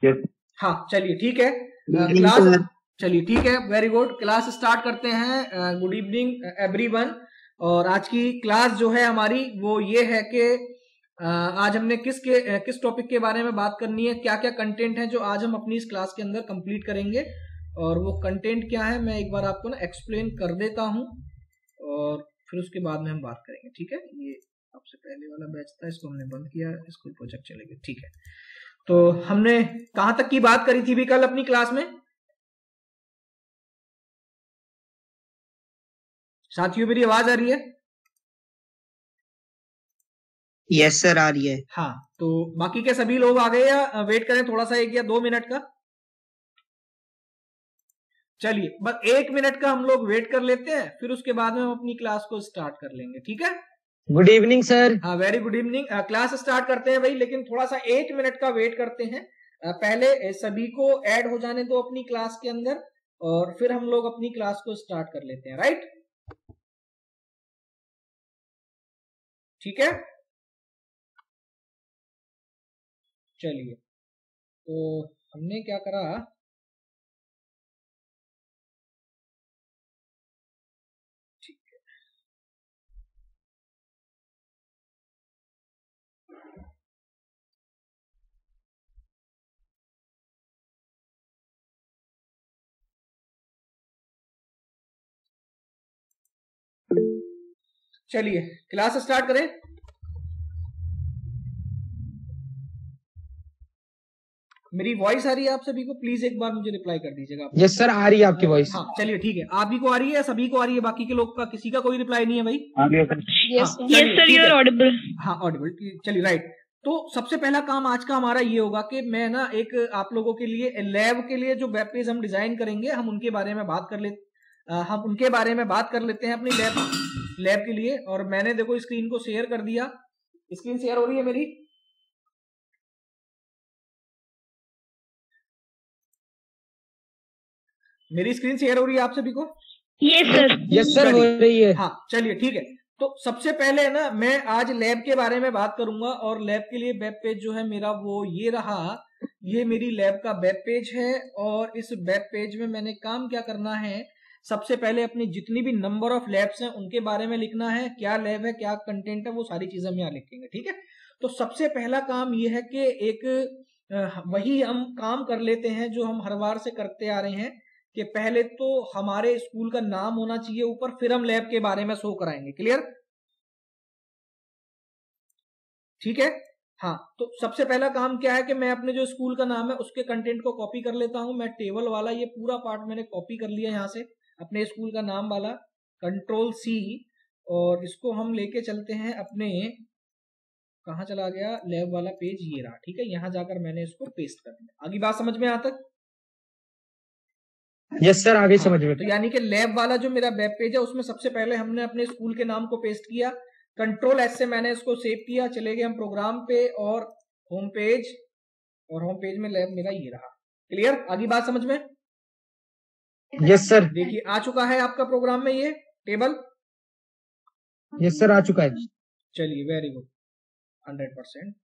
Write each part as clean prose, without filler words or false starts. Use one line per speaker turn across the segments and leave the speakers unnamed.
Yes
हाँ चलिए ठीक है
इवनिंग
क्लास,
सर।
चलिए ठीक है, वेरी गुड, क्लास स्टार्ट करते हैं। Good evening everyone. और आज की क्लास जो है हमारी वो ये है कि आज हमने किस टॉपिक के बारे में बात करनी है, क्या क्या कंटेंट है जो आज हम अपनी इस क्लास के अंदर कंप्लीट करेंगे, और वो कंटेंट क्या है मैं एक बार आपको ना एक्सप्लेन कर देता हूँ और फिर उसके बाद में हम बात करेंगे। ठीक है, ये सबसे पहले वाला बैच था, इसको हमने बंद किया, इसको प्रोजेक्ट चलेगा। ठीक है, तो हमने कहां तक की बात करी थी भी कल अपनी क्लास में साथियों? मेरी आवाज आ रही है?
यस सर आ रही है।
हाँ, तो बाकी के सभी लोग आ गए या वेट करें थोड़ा सा 1 या 2 मिनट का? चलिए बस 1 मिनट का हम लोग वेट कर लेते हैं, फिर उसके बाद में हम अपनी क्लास को स्टार्ट कर लेंगे। ठीक है,
गुड इवनिंग सर।
हाँ very good evening. Class start करते हैं भाई, लेकिन थोड़ा सा 1 मिनट का वेट करते हैं। पहले सभी को ऐड हो जाने दो अपनी क्लास के अंदर, और फिर हम लोग अपनी क्लास को स्टार्ट कर लेते हैं। राइट, ठीक है, चलिए तो हमने क्या करा, चलिए क्लास स्टार्ट करें। मेरी वॉइस आ रही है आप सभी को? प्लीज एक बार मुझे रिप्लाई कर दीजिएगा।
यस सर आ रही है आपकी वॉइस।
हाँ चलिए ठीक है, आप ही को आ रही है, सभी को आ रही है, बाकी के लोग का किसी का कोई रिप्लाई नहीं है भाई?
आ रही है sir.
Yes sir, you are audible. हाँ ऑडिबल, चलिए राइट। तो सबसे पहला काम आज का हमारा ये होगा कि मैं ना एक आप लोगों के लिए लैब के लिए जो वेब पेज हम डिजाइन करेंगे, हम उनके बारे में बात कर लेते हैं अपनी लैब के लिए। और मैंने देखो स्क्रीन को शेयर कर दिया, स्क्रीन शेयर हो रही है मेरी? मेरी स्क्रीन शेयर हो रही है आप सभी को?
Yes sir. यस सर हो रही है।
हाँ चलिए ठीक है, तो सबसे पहले ना मैं आज लैब के बारे में बात करूंगा, और लैब के लिए वेब पेज जो है मेरा वो ये रहा, ये मेरी लैब का वेब पेज है। और इस वेब पेज में मैंने काम क्या करना है, सबसे पहले अपनी जितनी भी नंबर ऑफ लैब्स हैं उनके बारे में लिखना है, क्या लैब है, क्या कंटेंट है, वो सारी चीजें हम यहाँ लिखेंगे। ठीक है, तो सबसे पहला काम ये है कि एक वही हम काम कर लेते हैं जो हम हर बार से करते आ रहे हैं, कि पहले तो हमारे स्कूल का नाम होना चाहिए ऊपर, फिर हम लैब के बारे में शो कराएंगे। क्लियर? ठीक है, हाँ, तो सबसे पहला काम क्या है कि मैं अपने जो स्कूल का नाम है उसके कंटेंट को कॉपी कर लेता हूं। मैं टेबल वाला ये पूरा पार्ट मैंने कॉपी कर लिया यहां से, अपने स्कूल का नाम वाला, Ctrl+C, और इसको हम लेके चलते हैं अपने, कहाँ चला गया लैब वाला पेज, ये रहा। ठीक है, यहां जाकर मैंने इसको पेस्ट कर दिया। आगे बात समझ में यहां तक?
यस सर आगे
हाँ,
समझ में।
तो यानी कि लैब वाला जो मेरा वेब पेज है उसमें सबसे पहले हमने अपने स्कूल के नाम को पेस्ट किया, Ctrl+S से मैंने इसको सेव किया, चले गए हम प्रोग्राम पे और होम पेज, और होम पेज में लैब मेरा ये रहा। क्लियर? आगे बात समझ में?
Yes sir.
देखिए आ चुका है आपका प्रोग्राम में ये टेबल।
यस सर आ चुका है।
चलिए वेरी गुड, 100%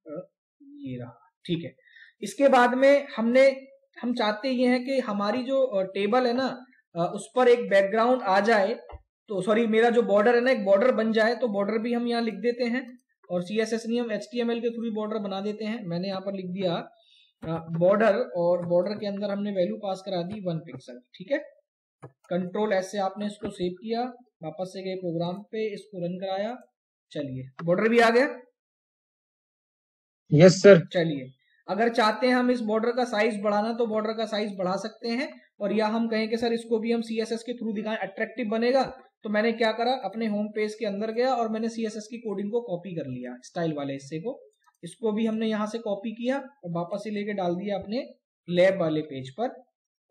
ये रहा। ठीक है, इसके बाद में हम चाहते ये हैं कि हमारी जो टेबल है ना उस पर एक बैकग्राउंड आ जाए, तो सॉरी मेरा जो बॉर्डर है ना एक बॉर्डर बन जाए, तो बॉर्डर भी हम यहाँ लिख देते हैं, और CSS नहीं हम HTML के थ्रू बॉर्डर बना देते हैं। मैंने यहाँ पर लिख दिया बॉर्डर, और बॉर्डर के अंदर हमने वैल्यू पास करा दी 1 पिक्सल। ठीक है, Ctrl+S से आपने इसको सेव किया, वापस से गए प्रोग्राम पे, इसको रन कराया, चलिए बॉर्डर भी आ गया।
Yes sir.
चलिए अगर चाहते हैं हम इस बॉर्डर का साइज बढ़ाना तो बॉर्डर का साइज बढ़ा सकते हैं, और या हम कहें कि सर इसको भी हम CSS के थ्रू दिखाएं, अट्रैक्टिव बनेगा, तो मैंने क्या करा, अपने होम पेज के अंदर गया और मैंने CSS की कोडिंग को कॉपी कर लिया, स्टाइल वाले हिस्से को, इसको भी हमने यहाँ से कॉपी किया और वापस से लेके डाल दिया अपने लैब वाले पेज पर,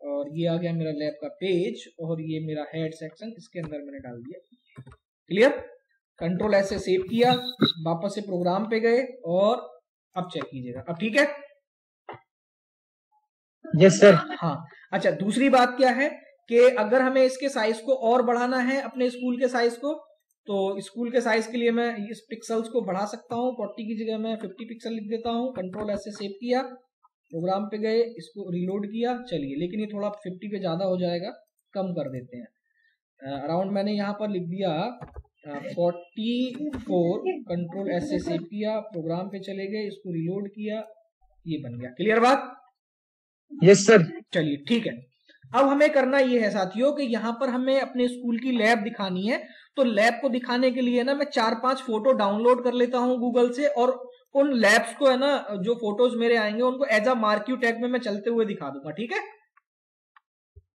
और ये आ गया मेरा लैब का पेज, और ये मेरा हेड सेक्शन, इसके अंदर मैंने डाल दिया। क्लियर? Ctrl+S से सेव किया, वापस से प्रोग्राम पे गए, और अब चेक कीजिएगा, अब ठीक है?
Yes sir.
हाँ, अच्छा दूसरी बात क्या है कि अगर हमें इसके साइज को और बढ़ाना है, अपने स्कूल के साइज को, तो स्कूल के साइज के लिए मैं इस पिक्सल्स को बढ़ा सकता हूँ, 40 की जगह मैं 50 पिक्सल लिख देता हूँ, Ctrl+S से सेव किया, प्रोग्राम पे गए, इसको रिलोड किया, चलिए, लेकिन ये थोड़ा 50 पे ज्यादा हो जाएगा, कम कर देते हैं। अराउंड मैंने यहाँ पर लिख दिया 44, कंट्रोल एस से सेव किया, प्रोग्राम पे चले गए, इसको रिलोड किया, ये बन गया। क्लियर बात?
Yes sir.
चलिए ठीक है। अब हमें करना ये है साथियों कि यहाँ पर हमें अपने स्कूल की लैब दिखानी है। तो लैब को दिखाने के लिए ना मैं 4-5 फोटो डाउनलोड कर लेता हूँ गूगल से, और उन लैब्स को है ना, जो फोटोज मेरे आएंगे उनको एज अ मार्क्यू टैग में मैं चलते हुए दिखा दूंगा। ठीक है,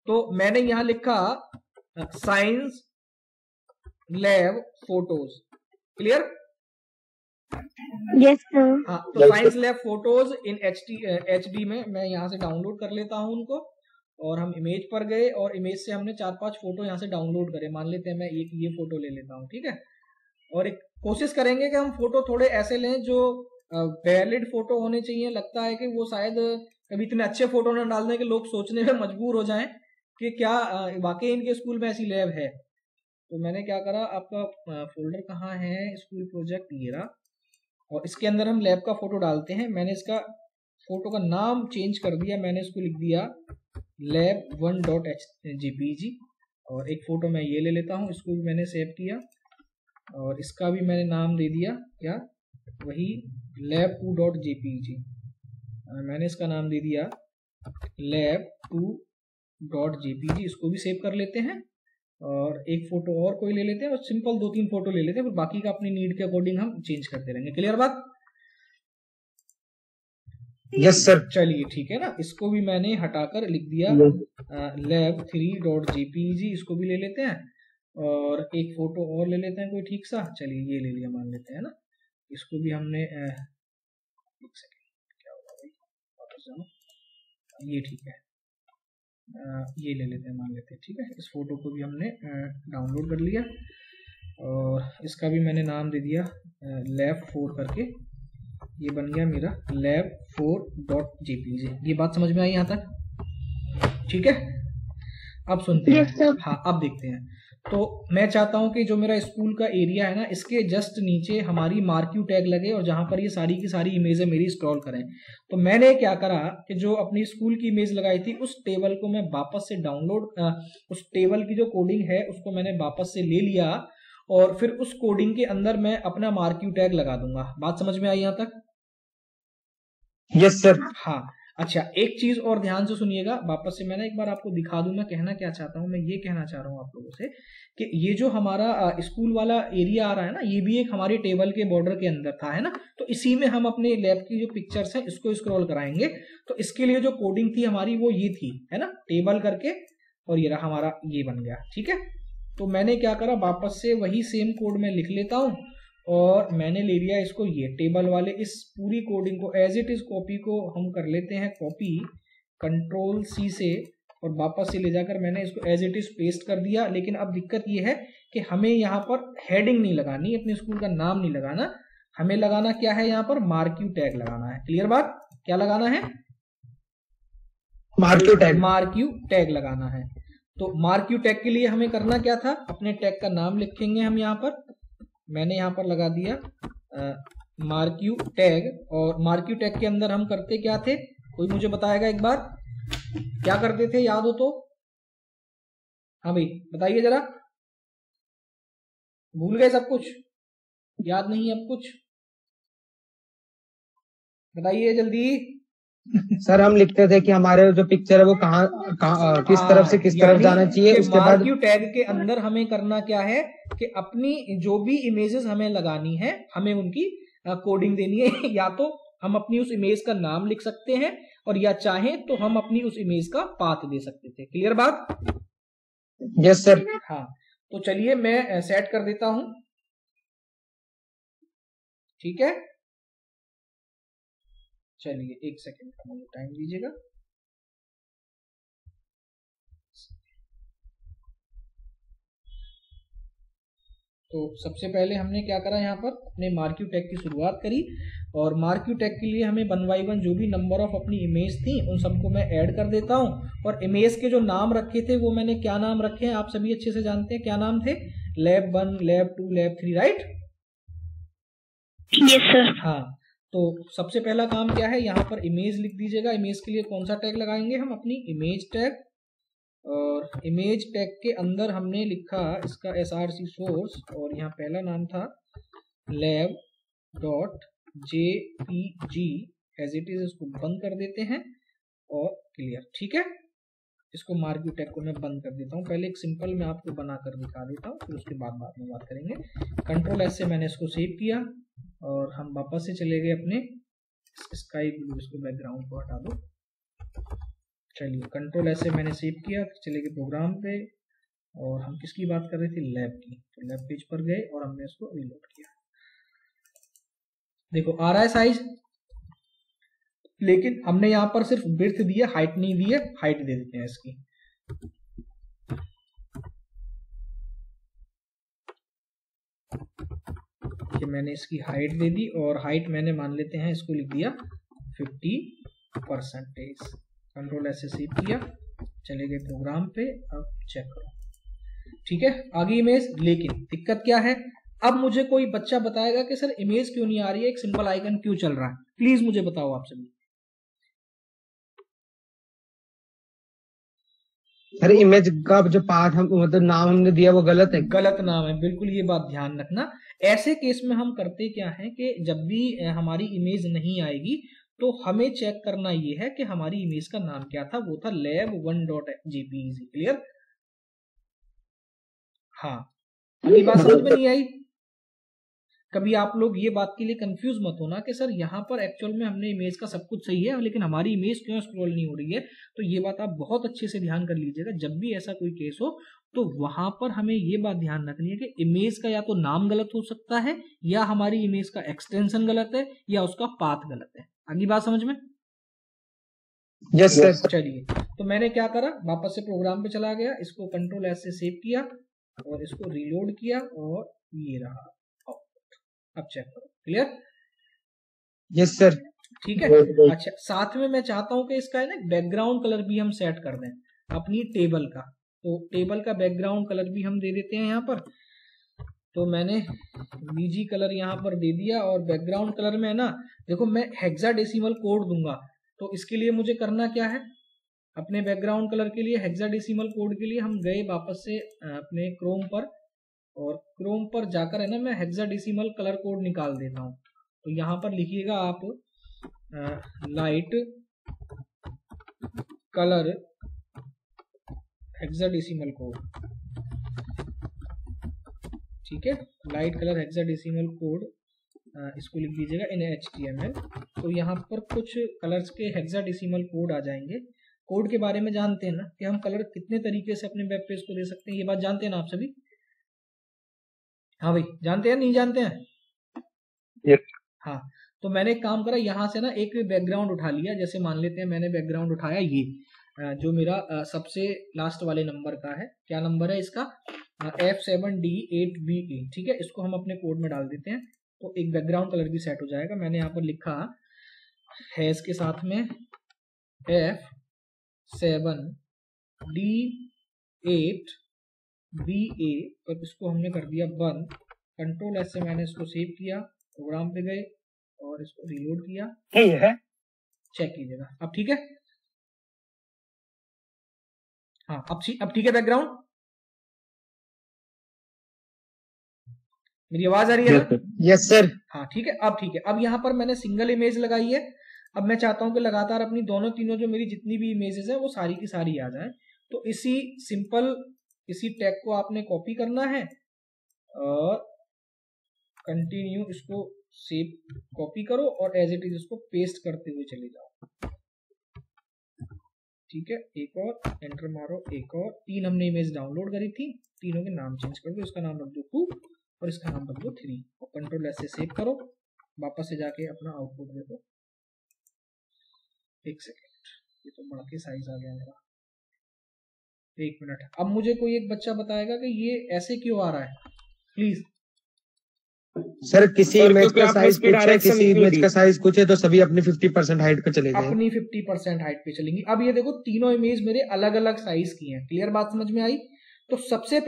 तो मैंने यहां लिखा science lab photos. Clear?
Yes sir.
हाँ, तो science lab photos in HD में मैं यहाँ से डाउनलोड कर लेता हूँ उनको, और हम इमेज पर गए और इमेज से हमने 4-5 फोटो यहाँ से डाउनलोड करे। मान लेते हैं मैं एक ये फोटो ले लेता हूँ। ठीक है, और एक कोशिश करेंगे कि हम फोटो थोड़े ऐसे लें जो वैलिड फोटो होने चाहिए। लगता है कि वो शायद कभी इतने अच्छे फोटो न डालने के लोग सोचने में मजबूर हो जाएं कि क्या वाकई इनके स्कूल में ऐसी लैब है। तो मैंने क्या करा, आपका फोल्डर कहाँ है, स्कूल प्रोजेक्ट, ये रहा, और इसके अंदर हम लैब का फोटो डालते हैं। मैंने इसका फोटो का नाम चेंज कर दिया, मैंने इसको लिख दिया lab1.jpg, और एक फोटो मैं ये ले लेता हूँ, इसको भी मैंने सेव किया, और इसका भी मैंने नाम दे दिया क्या, वही lab2.jpg। मैंने इसका नाम दे दिया lab2.jpg, इसको भी सेव कर लेते हैं, और एक फोटो और कोई ले लेते हैं, और सिंपल 2-3 फोटो ले लेते हैं, फिर बाकी का अपनी नीड के अकॉर्डिंग हम चेंज करते रहेंगे। क्लियर बात?
Yes sir.
चलिए ठीक है ना, इसको भी मैंने हटाकर लिख दिया lab3.jpg, इसको भी ले लेते हैं, और एक फोटो और ले लेते हैं कोई ठीक सा। चलिए ये ले लिया मान लेते हैं ना, इसको भी हमने एक सेकेंड, क्या होगा भाई, वापस जाओ, ये ठीक है, ये ले लेते हैं मान लेते हैं। ठीक है, इस फोटो को भी हमने डाउनलोड कर लिया, और इसका भी मैंने नाम दे दिया lab4 करके, ये बन गया मेरा lab4.jpg। ये बात समझ में आई यहाँ तक? ठीक है, अब सुनते हैं। हाँ, अब देखते हैं। तो मैं चाहता हूं कि जो मेरा स्कूल का एरिया है ना, इसके जस्ट नीचे हमारी मार्क्यू टैग लगे, और जहां पर ये सारी की सारी इमेजें मेरी स्क्रॉल करें। तो मैंने क्या करा कि जो अपनी स्कूल की इमेज लगाई थी, उस टेबल को मैं वापस से उस टेबल की जो कोडिंग है उसको मैंने वापस से ले लिया, और फिर उस कोडिंग के अंदर मैं अपना मार्क्यू टैग लगा दूंगा। बात समझ में आई यहाँ तक?
Yes sir.
हाँ, अच्छा, एक चीज और ध्यान से सुनिएगा, वापस से मैंने एक बार आपको दिखा दूं मैं कहना क्या चाहता हूं। मैं ये कहना चाह रहा हूं आप लोगों से कि ये जो हमारा स्कूल वाला एरिया आ रहा है ना, ये भी एक हमारी टेबल के बॉर्डर के अंदर था, है ना। तो इसी में हम अपने लैब की जो पिक्चर्स है इसको स्क्रॉल कराएंगे। तो इसके लिए जो कोडिंग थी हमारी वो ये थी, है ना, टेबल करके, और ये रहा हमारा, ये बन गया। ठीक है, तो मैंने क्या करा, वापस से वही सेम कोड में लिख लेता हूँ, और मैंने ले लिया इसको, ये टेबल वाले इस पूरी कोडिंग को एज इट इज कॉपी को हम कर लेते हैं कॉपी, कंट्रोल C से, और वापस से ले जाकर मैंने इसको एज इट इज पेस्ट कर दिया। लेकिन अब दिक्कत ये है कि हमें यहाँ पर हेडिंग नहीं लगानी, अपने स्कूल का नाम नहीं लगाना, हमें लगाना क्या है, यहाँ पर मार्क्यू टैग लगाना है। क्लियर बात? क्या लगाना है?
Marquee tag.
मार्क्यू टैग लगाना है। तो मार्क्यू टैग के लिए हमें करना क्या था, अपने टैग का नाम लिखेंगे हम यहाँ पर। मैंने यहाँ पर लगा दिया मार्क्यू टैग, और मार्क्यू टैग के अंदर हम करते क्या थे, कोई मुझे बताएगा एक बार, क्या करते थे, याद हो तो? हाँ भाई बताइए जरा, भूल गए सब कुछ, याद नहीं अब कुछ, बताइए जल्दी।
सर हम लिखते थे कि हमारे जो पिक्चर है वो कहाँ किस तरफ से किस तरफ जाना चाहिए। उसके बाद
मार्क्यू टैग के अंदर हमें करना क्या है कि अपनी जो भी इमेजेस हमें लगानी है, हमें उनकी कोडिंग देनी है। या तो हम अपनी उस इमेज का नाम लिख सकते हैं, और या चाहें तो हम अपनी उस इमेज का पाथ दे सकते थे। क्लियर बात?
Yes sir.
हाँ, तो चलिए मैं सेट कर देता हूं। ठीक है, चलिए एक सेकेंड का मुझे टाइम दीजिएगा। तो सबसे पहले हमने क्या करा, यहाँ पर अपने मार्क्यू टैग की शुरुआत करी, और मार्क्यू टैग के लिए हमें 1 by 1 जो भी नंबर ऑफ अपनी इमेज थी उन सबको मैं ऐड कर देता हूँ। और इमेज के जो नाम रखे थे वो मैंने क्या नाम रखे हैं आप सभी अच्छे से जानते हैं, क्या नाम थे, lab1, lab2, lab3, right?
Yes sir.
हाँ, तो सबसे पहला काम क्या है, यहाँ पर इमेज लिख दीजिएगा। इमेज के लिए कौन सा टैग लगाएंगे हम, अपनी इमेज टैग। और इमेज टैग के अंदर हमने लिखा इसका src सोर्स, और यहाँ पहला नाम था lab dot jpg as it is. इसको बंद कर देते हैं और क्लियर। ठीक है, इसको मार्क्यू टैग को मैं बंद कर देता हूँ। पहले एक सिंपल मैं आपको बनाकर दिखा देता हूँ, फिर उसके बाद में बात करेंगे। कंट्रोल एस से मैंने इसको सेव किया और हम वापस से चले गए अपने स्काई ब्लू, इसको बैकग्राउंड को हटा दो। चलिए, कंट्रोल एस से मैंने सेव किया, चले गए प्रोग्राम पे, और हम किसकी बात कर रहे थे, लैब की। तो लैब पेज पर गए और हमने इसको रीलोड किया। देखो आ रहा है साइज, लेकिन हमने यहाँ पर सिर्फ विड्थ दी है, हाइट नहीं दी है। हाइट दे देते हैं इसकी। कि मैंने इसकी हाइट दे दी, और हाइट मैंने मान लेते हैं इसको लिख दिया 50%। कंट्रोल ऐसे सेव किया, चले गए प्रोग्राम पे। अब चेक करो, ठीक है, आगे इमेज। लेकिन दिक्कत क्या है, अब मुझे कोई बच्चा बताएगा कि सर इमेज क्यों नहीं आ रही है, एक सिंपल आइकन क्यों चल रहा है, प्लीज मुझे बताओ आप सभी।
सर इमेज का जो पाथ हम मतलब नाम हमने दिया वो गलत है।
गलत नाम है, बिल्कुल ये बात ध्यान रखना। ऐसे केस में हम करते क्या है कि जब भी हमारी इमेज नहीं आएगी तो हमें चेक करना ये है कि हमारी इमेज का नाम क्या था। वो था lab1.jpg। क्लियर? हाँ, अगली बात समझ में नहीं आई? कभी आप लोग ये बात के लिए कंफ्यूज मत होना कि सर यहाँ पर एक्चुअल में हमने इमेज का सब कुछ सही है लेकिन हमारी इमेज क्यों स्क्रॉल नहीं हो रही है। तो ये बात आप बहुत अच्छे से ध्यान कर लीजिएगा। जब भी ऐसा कोई केस हो तो वहां पर हमें ये बात ध्यान रखनी है कि इमेज का या तो नाम गलत हो सकता है, या हमारी इमेज का एक्सटेंशन गलत है, या उसका पाथ गलत है। अगली बात समझ में?
Yes sir.
चलिए, तो मैंने क्या करा, वापस से प्रोग्राम पे चला गया, इसको कंट्रोल एस से सेव किया और इसको रीलोड किया, और ये रहा। अब चेक करो, क्लियर?
Yes sir.
ठीक है। अच्छा, साथ में मैं चाहता हूं कि इसका है ना बैकग्राउंड कलर भी हम सेट कर दें अपनी टेबल का। तो टेबल का बैकग्राउंड कलर भी हम दे देते हैं यहाँ पर। तो मैंने VG कलर यहाँ पर दे दिया, और बैकग्राउंड कलर में है ना, देखो मैं हेक्साडेसिमल कोड दूंगा। तो इसके लिए मुझे करना क्या है, अपने बैकग्राउंड कलर के लिए हेक्साडेसिमल कोड के लिए हम गए वापस से अपने क्रोम पर, और क्रोम पर जाकर है ना मैं हेक्साडेसिमल कलर कोड निकाल देता हूँ। तो यहाँ पर लिखिएगा आप लाइट कलर हेक्साडेसिमल कोड। ठीक है, लाइट कलर हेक्साडेसिमल कोड, इसको लिख दीजिएगा इन HTML। तो यहाँ पर कुछ कलर्स के हेक्साडेसिमल कोड आ जाएंगे। कोड के बारे में जानते हैं ना कि हम कलर कितने तरीके से अपने वेब पेज को दे सकते हैं, ये बात जानते हैं ना आप सभी? हाँ भाई, जानते हैं नहीं जानते हैं?
yes.
हाँ, तो मैंने एक काम करा, यहाँ से ना एक बैकग्राउंड उठा लिया। जैसे मान लेते हैं मैंने बैकग्राउंड उठाया ये जो मेरा सबसे लास्ट वाले नंबर का है। क्या नंबर है इसका? F7D8BA। ठीक है, इसको हम अपने कोड में डाल देते हैं तो एक बैकग्राउंड कलर भी सेट हो जाएगा। मैंने यहाँ पर लिखा है इसके साथ में F7D8BA, और इसको हमने कर दिया बंद। कंट्रोल एस से मैंने इसको सेव किया, प्रोग्राम पे गए और इसको रीलोड किया।
है
चेक कीजिएगा, अब ठीक है। हाँ, अब ठीक है बैकग्राउंड? मेरी आवाज आ रही है ना?
Yes sir.
हाँ ठीक है, अब ठीक है। अब यहाँ पर मैंने सिंगल इमेज लगाई है। अब मैं चाहता हूं कि लगातार अपनी दोनों तीनों जो मेरी जितनी भी इमेजेस है वो सारी की सारी आ जाए। तो इसी टैग को आपने कॉपी करना है और कंटिन्यू इसको सेव कॉपी करो और एज इट इज इसको पेस्ट करते हुए चले जाओ। ठीक है, एक और एंटर मारो, एक और। 3 हमने इमेज डाउनलोड करी थी, तीनों के नाम चेंज कर दो। इसका नाम रख दो 2 और इसका नाम रख दो 3, और कंट्रोल एस से सेव करो। वापस से जाके अपना आउटपुट देखो। एक सेकेंड, ये तो बड़ा के साइज आ गया मेरा। 1 मिनट। अब मुझे कोई एक बच्चा बताएगा कि ये ऐसे क्यों आ रहा है, प्लीज।
सर किसी इमेज का साइज कुछ है, किसी इमेज का साइज कुछ है, तो सभी अपनी 50% हाइट पे चले गए।
अपनी 50% हाइट पे चलेंगी। अब ये देखो तीनों इमेज मेरे अलग अलग साइज की हैं। क्लियर बात समझ में आई? तो सबसे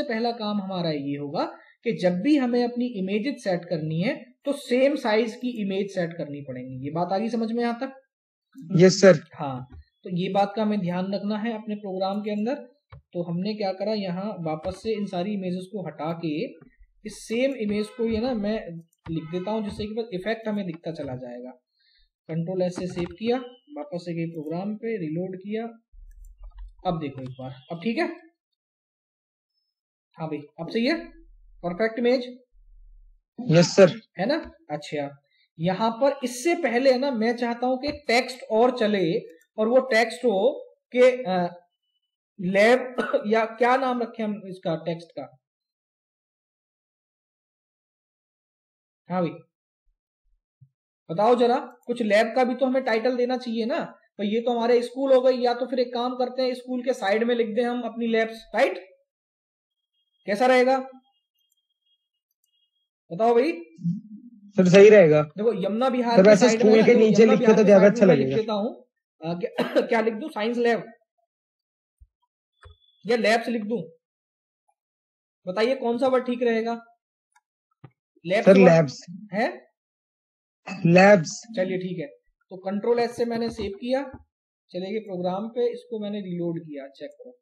पहला काम हमारा ये होगा कि जब भी हमें अपनी इमेजेस सेट करनी है तो सेम साइज की इमेज सेट करनी पड़ेगी। ये बात आ गई समझ में यहाँ तक?
Yes sir.
हाँ, तो ये बात का हमें ध्यान रखना है अपने प्रोग्राम के अंदर। तो हमने क्या करा, यहाँ वापस से इन सारी इमेजेस को हटा के इस सेम इमेज को ये ना मैं लिख देता हूँ, जिससे कि बस इफेक्ट हमें दिखता चला जाएगा। कंट्रोल एस से सेव किया, वापस से गए प्रोग्राम पे, रिलोड किया। अब देखो एक बार, अब ठीक है? हाँ भाई, अब सही है, परफेक्ट इमेज।
Yes sir.
है ना? अच्छा, यहाँ पर इससे पहले है ना, मैं चाहता हूं कि टेक्स्ट और चले, और वो टेक्स्ट हो कि लैब या क्या नाम रखें हम इसका टेक्स्ट का? हाँ भाई बताओ जरा, कुछ लैब का भी तो हमें टाइटल देना चाहिए ना। तो ये तो हमारे स्कूल हो गई, या तो फिर एक काम करते हैं, स्कूल के साइड में लिख दें हम अपनी लैब्स, राइट? कैसा रहेगा बताओ भाई?
सर सही रहेगा।
देखो यमुना बिहार
सर
के
वैसे
साइड में
स्कूल
ना,
के
देखो
नीचे
यमुना
लिखे
बिहार
तो
के
ज्यादा
साइड
अच्छा
में मैं लिख
लगेगा।
देता हूँ क्या लिख दूं, साइंस लैब या लैब्स लिख दूं? बताइए कौन सा वर्ड ठीक रहेगा? लैब्स
सर
वर्ड
लैब्स
है?
लैब्स।
चलिए ठीक है, तो कंट्रोल एस से मैंने सेव किया, चले गए प्रोग्राम पे, इसको मैंने रिलोड किया, चेक करो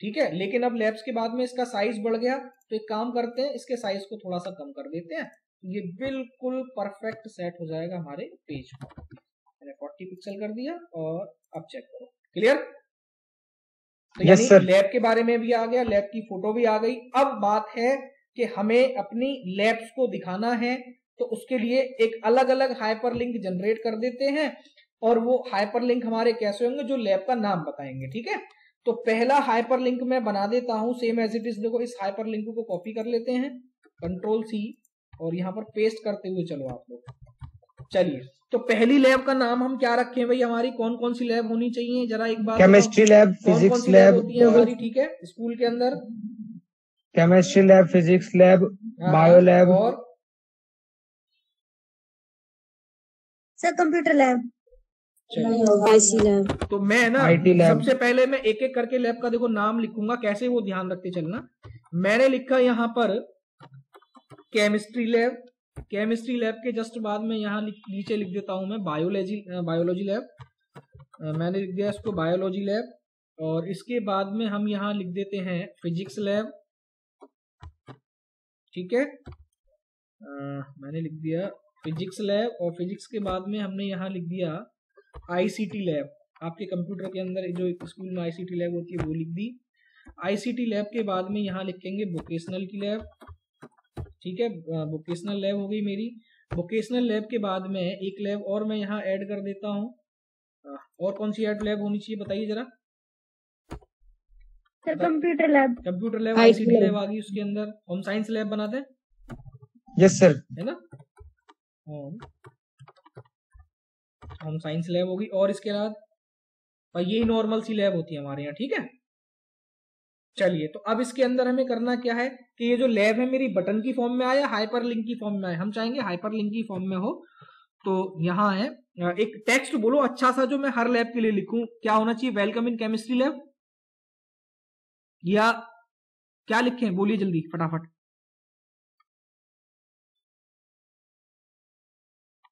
ठीक है। लेकिन अब लैब्स के बाद में इसका साइज बढ़ गया, तो एक काम करते हैं, इसके साइज को थोड़ा सा कम कर देते हैं, ये बिल्कुल परफेक्ट सेट हो जाएगा हमारे पेज पर। मैंने 40 पिक्सल कर दिया, और अब चेक करो, क्लियर? तो यानी लैब के बारे में भी आ गया, लैब की फोटो भी आ गई। अब बात है कि हमें अपनी लैब्स को दिखाना है, तो उसके लिए एक अलग अलग हाइपरलिंक जनरेट कर देते हैं, और वो हाइपरलिंक हमारे कैसे होंगे, जो लैब का नाम बताएंगे, ठीक है? तो पहला हाइपरलिंक मैं बना देता हूं सेम एज इट इज। देखो इस हाइपरलिंक को कॉपी कर लेते हैं, कंट्रोल सी, और यहां पर पेस्ट करते हुए चलो आप लोग। चलिए, तो पहली लैब का नाम हम क्या रखें भाई? हमारी कौन कौन सी लैब होनी चाहिए, जरा एक बात
केमिस्ट्री लैब, फिजिक्स लैब
होती है हमारी, ठीक है, स्कूल के अंदर?
Chemistry lab, physics lab, bio lab,
और
sir computer lab, IC lab.
तो मैं ना
IT लैब।
सबसे पहले मैं एक एक करके लैब का देखो नाम लिखूंगा, कैसे वो ध्यान रखते चलना। मैंने लिखा यहाँ पर केमिस्ट्री लैब, केमिस्ट्री लैब के जस्ट बाद में यहाँ नीचे लिख देता हूं मैं बायोलॉजी लैब। मैंने लिख दिया इसको बायोलॉजी लैब, और इसके बाद में हम यहाँ लिख देते हैं फिजिक्स लैब, ठीक है? मैंने लिख दिया फिजिक्स लैब, और फिजिक्स के बाद में हमने यहाँ लिख दिया आईसीटी लैब। आपके कंप्यूटर के अंदर जो स्कूल में आईसीटी लैब होती है वो लिख दी। आईसीटी लैब के बाद में यहाँ लिखेंगे वोकेशनल की लैब, ठीक है? वोकेशनल लैब हो गई मेरी। वोकेशनल लैब के बाद में एक लैब और मैं यहाँ ऐड कर देता हूँ। और कौन सी ऐड लैब होनी चाहिए बताइए जरा?
Sir computer lab,
computer lab, ICT lab आ गई। उसके अंदर होम साइंस लैब बनाते हैं,
यस सर,
है ना? होम साइंस लैब होगी, और इसके बाद ये नॉर्मल सी लैब होती है हमारे यहाँ, ठीक है? चलिए, तो अब इसके अंदर हमें करना क्या है कि ये जो लैब है मेरी बटन की फॉर्म में आया, हाइपरलिंक की फॉर्म में आया। हम चाहेंगे हाइपरलिंक की फॉर्म में हो। तो यहाँ है एक टेक्स्ट बोलो अच्छा सा, जो मैं हर लैब के लिए लिखूं। क्या होना चाहिए? वेलकम इन केमिस्ट्री लैब, या क्या लिखें? बोलिए जल्दी फटाफट,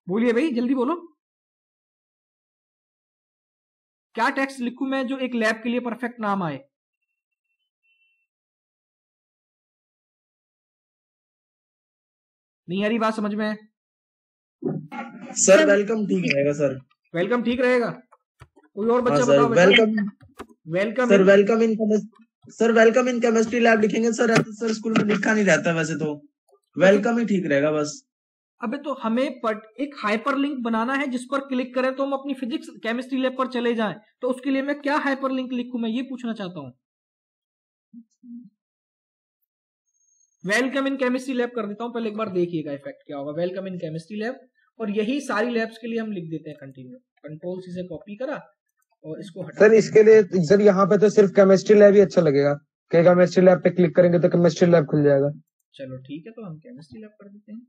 बोलिए भाई जल्दी बोलो, क्या टेक्स्ट लिखूं मैं जो एक लैब के लिए परफेक्ट नाम आए? नहीं आ रही बात समझ में?
सर वेलकम ठीक रहेगा सर।
वेलकम ठीक रहेगा? कोई और बच्चा
हाँ सर,
बताओ।
Welcome
welcome
sir, welcome in chemistry lab लिखेंगे सर। सर स्कूल में लिखा नहीं रहता वैसे तो, वेलकम ही ठीक रहेगा बस।
अबे तो हमें एक हाइपरलिंक बनाना है, जिस पर क्लिक करें तो हम अपनी फिजिक्स केमिस्ट्री लैब पर चले जाएं। तो उसके लिए मैं क्या हाइपरलिंक लिखूं, मैं ये पूछना चाहता हूं। वेलकम इन केमिस्ट्री लैब कर देता हूं, पहले एक बार देखिएगा इफेक्ट क्या होगा। वेलकम इन केमिस्ट्री लैब, और यही सारी लैब्स के लिए हम लिख देते हैं कंटिन्यू। कंट्रोल सी से कॉपी करा और इसको हटा।
सर इसके लिए सर यहाँ पे तो सिर्फ केमिस्ट्री लैब ही अच्छा लगेगा, कि केमिस्ट्री लैब पे क्लिक करेंगे तो केमिस्ट्री लैब खुल जाएगा।
चलो ठीक है, तो हम केमिस्ट्री लैब कर देते हैं।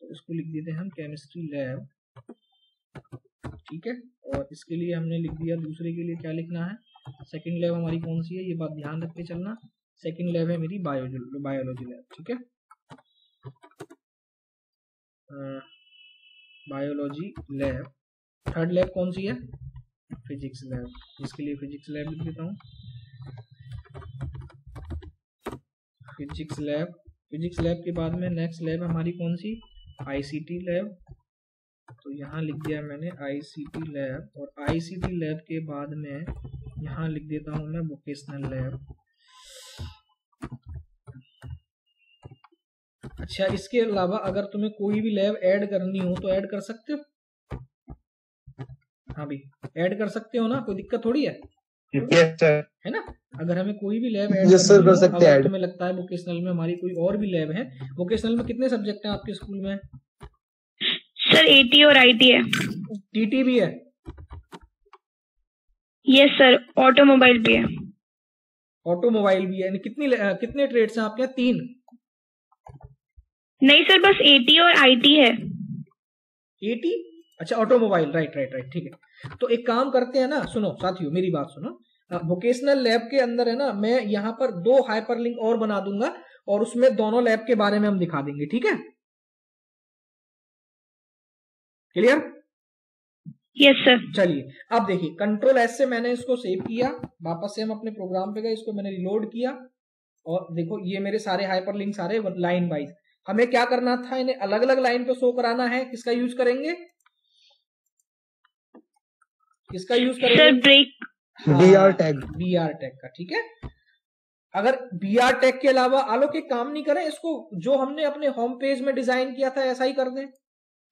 तो इसको लिख देते हैं हम केमिस्ट्री लैब, ठीक है? और इसके लिए हमने लिख दिया, दूसरे के लिए क्या लिखना है? सेकंड लैब हमारी कौन सी है, ये बात ध्यान रख के चलना। सेकंड लैब है मेरी बायोलॉजी लैब, ठीक है? बायोलॉजी लैब, थर्ड लैब कौन सी है, फिजिक्स लैब, इसके लिए फिजिक्स लैब लिख देता हूँ, फिजिक्स लैब। फिजिक्स लैब के बाद में नेक्स्ट लैब हमारी कौन सी, आईसीटी लैब, तो यहाँ लिख दिया मैंने आईसीटी लैब, और आईसीटी लैब के बाद में यहाँ लिख देता हूँ मैं वोकेशनल लैब। अच्छा, इसके अलावा अगर तुम्हें कोई भी लैब ऐड करनी हो तो ऐड कर सकते हो, हाँ भाई ऐड कर सकते हो ना, कोई दिक्कत थोड़ी है,
यस सर,
है ना। अगर हमें कोई भी लैब ऐड
यस सर
करनी
कर
हो,
सकते हैं
अगर
ऐड।
तुम्हें लगता है वोकेशनल में हमारी कोई और भी लैब है, वोकेशनल में कितने सब्जेक्ट हैं आपके स्कूल में,
सर 80 और IT है।
टीटी भी है,
यस सर, ऑटोमोबाइल भी है।
ऑटोमोबाइल भी है, यानी कितने ट्रेड्स हैं आपके यहाँ, 3?
नहीं सर, बस 80 और IT है।
80, अच्छा ऑटोमोबाइल, राइट राइट राइट, ठीक है। तो एक काम करते हैं ना, सुनो साथियों मेरी बात सुनो, वोकेशनल लैब के अंदर है ना, मैं यहाँ पर 2 हाइपरलिंक और बना दूंगा और उसमें दोनों लैब के बारे में हम दिखा देंगे, ठीक है, क्लियर?
Yes sir.
चलिए अब देखिए, कंट्रोल एस से मैंने इसको सेव किया, वापस से हम अपने प्रोग्राम पे गए, इसको मैंने रिलोड किया, और देखो ये मेरे सारे हाइपरलिंक सारे लाइन वाइज। हमें क्या करना था, इन्हें अलग अलग लाइन पे शो कराना है, किसका यूज करेंगे, किसका यूज
सर
करेंगे,
break.
BR tag,
BR tag का, ठीक है। अगर BR टैग के अलावा आलोक एक काम नहीं करें, इसको जो हमने अपने होम पेज में डिजाइन किया था ऐसा ही कर दें,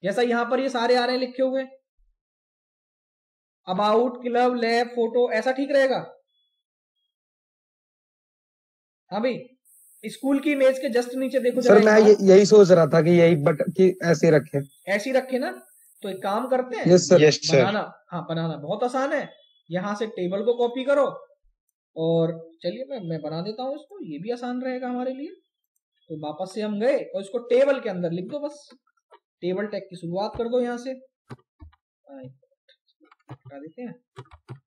जैसा यहां पर ये सारे आ रहे हैं लिखे हुए, अबाउट, क्लब, लैब, फोटो, ऐसा ठीक रहेगा? हाँ भाई, स्कूल की इमेज के जस्ट नीचे देखो
सर
जरा,
मैं यही सोच रहा था कि यही बट कि ऐसे रखे,
ऐसी रखे ना। तो एक काम करते हैं,
यस सर, यस सर,
बनाना, हाँ बनाना बहुत आसान है, यहां से टेबल को कॉपी करो, और चलिए मैं बना देता हूँ इसको, ये भी आसान रहेगा हमारे लिए। तो वापस से हम गए और इसको टेबल के अंदर लिख दो, बस टेबल टैग की शुरुआत कर दो यहाँ से, हटा देते हैं,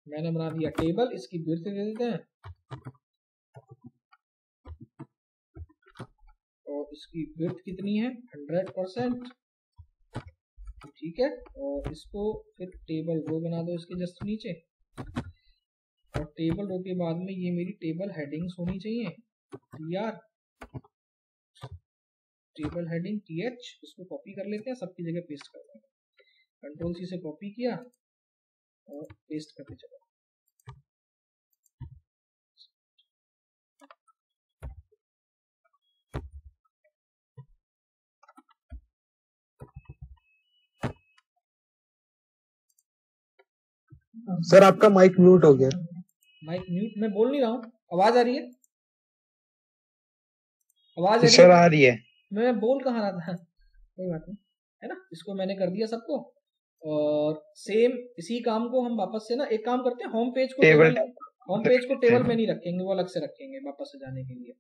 मैंने बना दिया टेबल, इसकी विड्थ दे देते हैं, और इसकी विड्थ कितनी है, 100%, ठीक है। और इसको फिर टेबल रो बना दो इसके जस्ट नीचे, और टेबल रो के बाद में ये मेरी टेबल हेडिंग्स होनी चाहिए, TR, टेबल हेडिंग TH, इसको कॉपी कर लेते हैं, सबकी जगह पेस्ट कर देंगे, कंट्रोल C से कॉपी किया और पेस्ट करते चलो।
सर आपका माइक म्यूट हो गया,
माइक म्यूट, मैं बोल नहीं रहा हूँ, आवाज आ रही है, आवाज आ
सर आ रही है,
मैं बोल कहाँ रहा था, कोई बात नहीं, है ना। इसको मैंने कर दिया सबको, और सेम इसी काम को हम वापस से ना, एक काम करते हैं, होम पेज को टेबल में नहीं रखेंगे, वो अलग से रखेंगे वापस से जाने के लिए,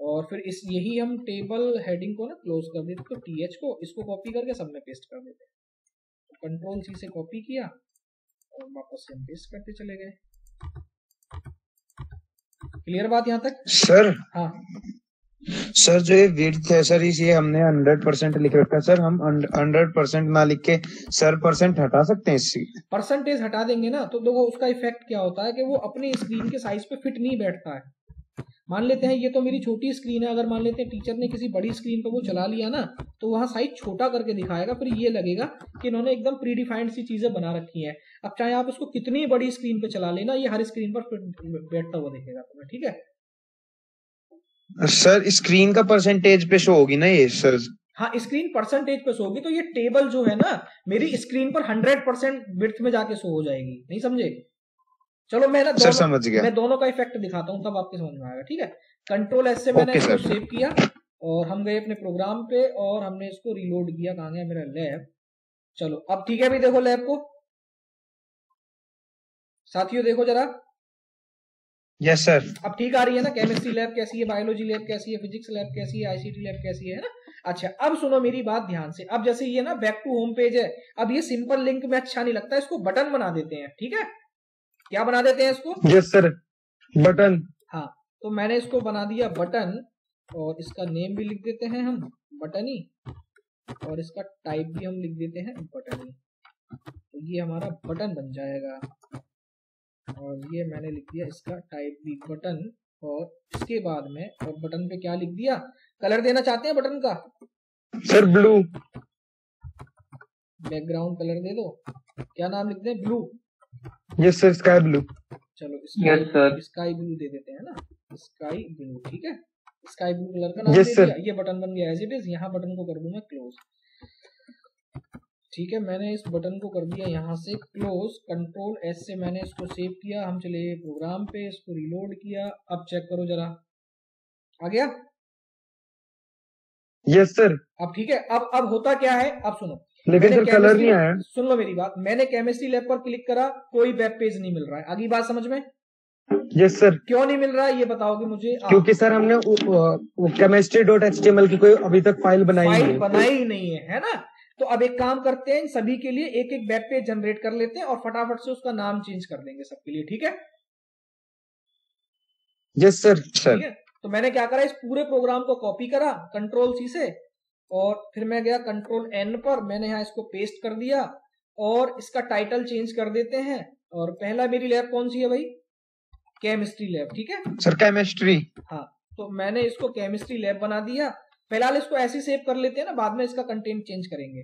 और फिर इस यही हम टेबल हेडिंग को ना क्लोज कर देते, तो TH को इसको कॉपी करके सब में पेस्ट कर देते, कंट्रोल C से कॉपी किया और वापस से हम पेस्ट करते चले गए। क्लियर बात यहाँ तक?
सर
हाँ
सर जो ये विड्थ है सर, इसे हमने 100% लिख रखा है सर, हम 100% ना लिख के सर % हटा सकते हैं इससे?
परसेंटेज हटा देंगे ना, तो देखो उसका इफेक्ट क्या होता है कि वो अपनी स्क्रीन के साइज पे फिट नहीं बैठता है। मान लेते हैं ये तो मेरी छोटी स्क्रीन है, अगर मान लेते हैं टीचर ने किसी बड़ी स्क्रीन पर वो चला लिया ना, तो वहाँ साइज छोटा करके दिखाएगा, फिर ये लगेगा कि इन्होंने एकदम प्री डिफाइंड सी चीजें बना रखी हैं। अब चाहे आप इसको कितनी बड़ी स्क्रीन पे चला लेना, ये हर स्क्रीन पर बैठता हुआ दिखेगा तुम्हें, ठीक है।
सर स्क्रीन का परसेंटेज पे शो होगी ना ये सर?
हाँ, स्क्रीन परसेंटेज पे शो होगी, तो ये टेबल जो है ना मेरी स्क्रीन पर 100% विड्थ में जाके शो हो जाएगी, नहीं समझे? चलो मैं ना
सर समझ गया,
मैं दोनों का इफेक्ट दिखाता हूँ, तब आपके समझ में आएगा, ठीक है। कंट्रोल S से मैंने इसको सेव किया और हम गए अपने प्रोग्राम पे और हमने इसको रिलोड किया, कहाँ गया मेरा लैब। चलो अब ठीक है भाई, देखो लैब को साथियों, देखो जरा,
यस सर,
अब ठीक आ रही है ना, केमिस्ट्री लैब कैसी है, बायोलॉजी लैब कैसी है, फिजिक्स लैब कैसी है, आईसीटी लैब कैसी है ना। अच्छा अब सुनो मेरी बात ध्यान से, अब जैसे ये ना बैक टू होम पेज है, अब ये सिंपल लिंक में अच्छा नहीं लगता, इसको बटन बना देते हैं, ठीक है। क्या बना देते हैं इसको?
Yes sir, button.
हाँ, तो मैंने इसको बना दिया बटन, और इसका नेम भी लिख देते हैं हम बटन ही, और इसका टाइप भी हम लिख देते हैं बटन ही, तो ये हमारा बटन बन जाएगा। और ये मैंने लिख दिया इसका टाइप भी बटन, और इसके बाद में और बटन पे क्या लिख दिया, कलर देना चाहते हैं बटन का
सर ब्लू।
बैकग्राउंड कलर दे दो, क्या नाम लिख दें, blue.
Yes sir, sky blue.
चलो
Yes, sir.
स्काई ब्लू दे देते हैं ना, स्काई ब्लू, ठीक है। स्काई ब्लू कलर का नाम
Yes,
दे
sir.
दिया, ये बटन बन गया एज इट इज। यहाँ बटन को कर दूं मैं क्लोज, ठीक है। मैंने इस बटन को कर दिया यहाँ से क्लोज, कंट्रोल एस से मैंने इसको सेव किया। हम चले प्रोग्राम पे, इसको रिलोड किया, अब चेक करो जरा, आ गया।
Yes sir.
अब ठीक है, अब होता क्या है, अब सुनो।
लेकिन
मैंने
सर कलर नहीं आया।
सुन लो मेरी बात, मैंने केमिस्ट्री लैब पर क्लिक करा, कोई वेब पेज नहीं मिल रहा है। आगे बात समझ में?
Yes sir.
क्यों नहीं मिल रहा है ये बताओगे मुझे?
क्योंकि सर हमने chemistry.html की कोई अभी तक फाइल बनाई
नहीं है ना। तो अब एक काम करते हैं, सभी के लिए एक एक वेब पेज जनरेट कर लेते हैं और फटाफट से उसका नाम चेंज कर देंगे सबके लिए, ठीक है?
Yes sir.
ठीक है, तो मैंने क्या करा, इस पूरे प्रोग्राम को कॉपी करा कंट्रोल सी से, और फिर मैं गया कंट्रोल एन पर, मैंने यहाँ इसको पेस्ट कर दिया और इसका टाइटल चेंज कर देते हैं। और पहला मेरी लैब कौन सी है भाई, केमिस्ट्री लैब, ठीक है
सर, केमिस्ट्री।
हाँ, तो मैंने इसको केमिस्ट्री लैब बना दिया। फिलहाल इसको ऐसे सेव कर लेते हैं ना, बाद में इसका कंटेंट चेंज करेंगे।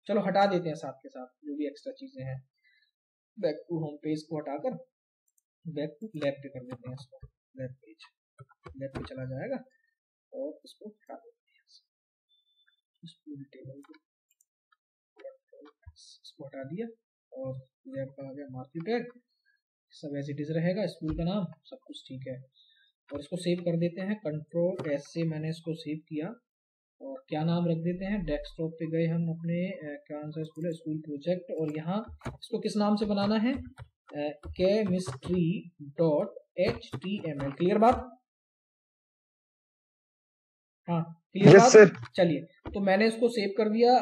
चलो हटा देते हैं साथ के साथ जो भी एक्स्ट्रा चीजें हैं। बैक टू होम पेज को हटाकर बैक टू लैब पे कर देते हैं इसको, लैब पेज, लैब पे चला जाएगा और इसको हटा देते हैं, इस पूरी टेबल को इसको हटा दिया और लैब का आ गया मार्क्स टैग, सब एज इट इज रहेगा, स्कूल का नाम सब कुछ ठीक है। और इसको सेव कर देते हैं, कंट्रोल एस से मैंने इसको सेव किया और क्या नाम रख देते हैं, डेस्कटॉप पे गए हम अपने, क्या आंसर स्कूल है, स्कूल प्रोजेक्ट, और यहाँ इसको किस नाम से बनाना है, chemistry.html। क्लियर बात? हाँ क्लियर बात सर। चलिए, तो मैंने इसको सेव कर दिया।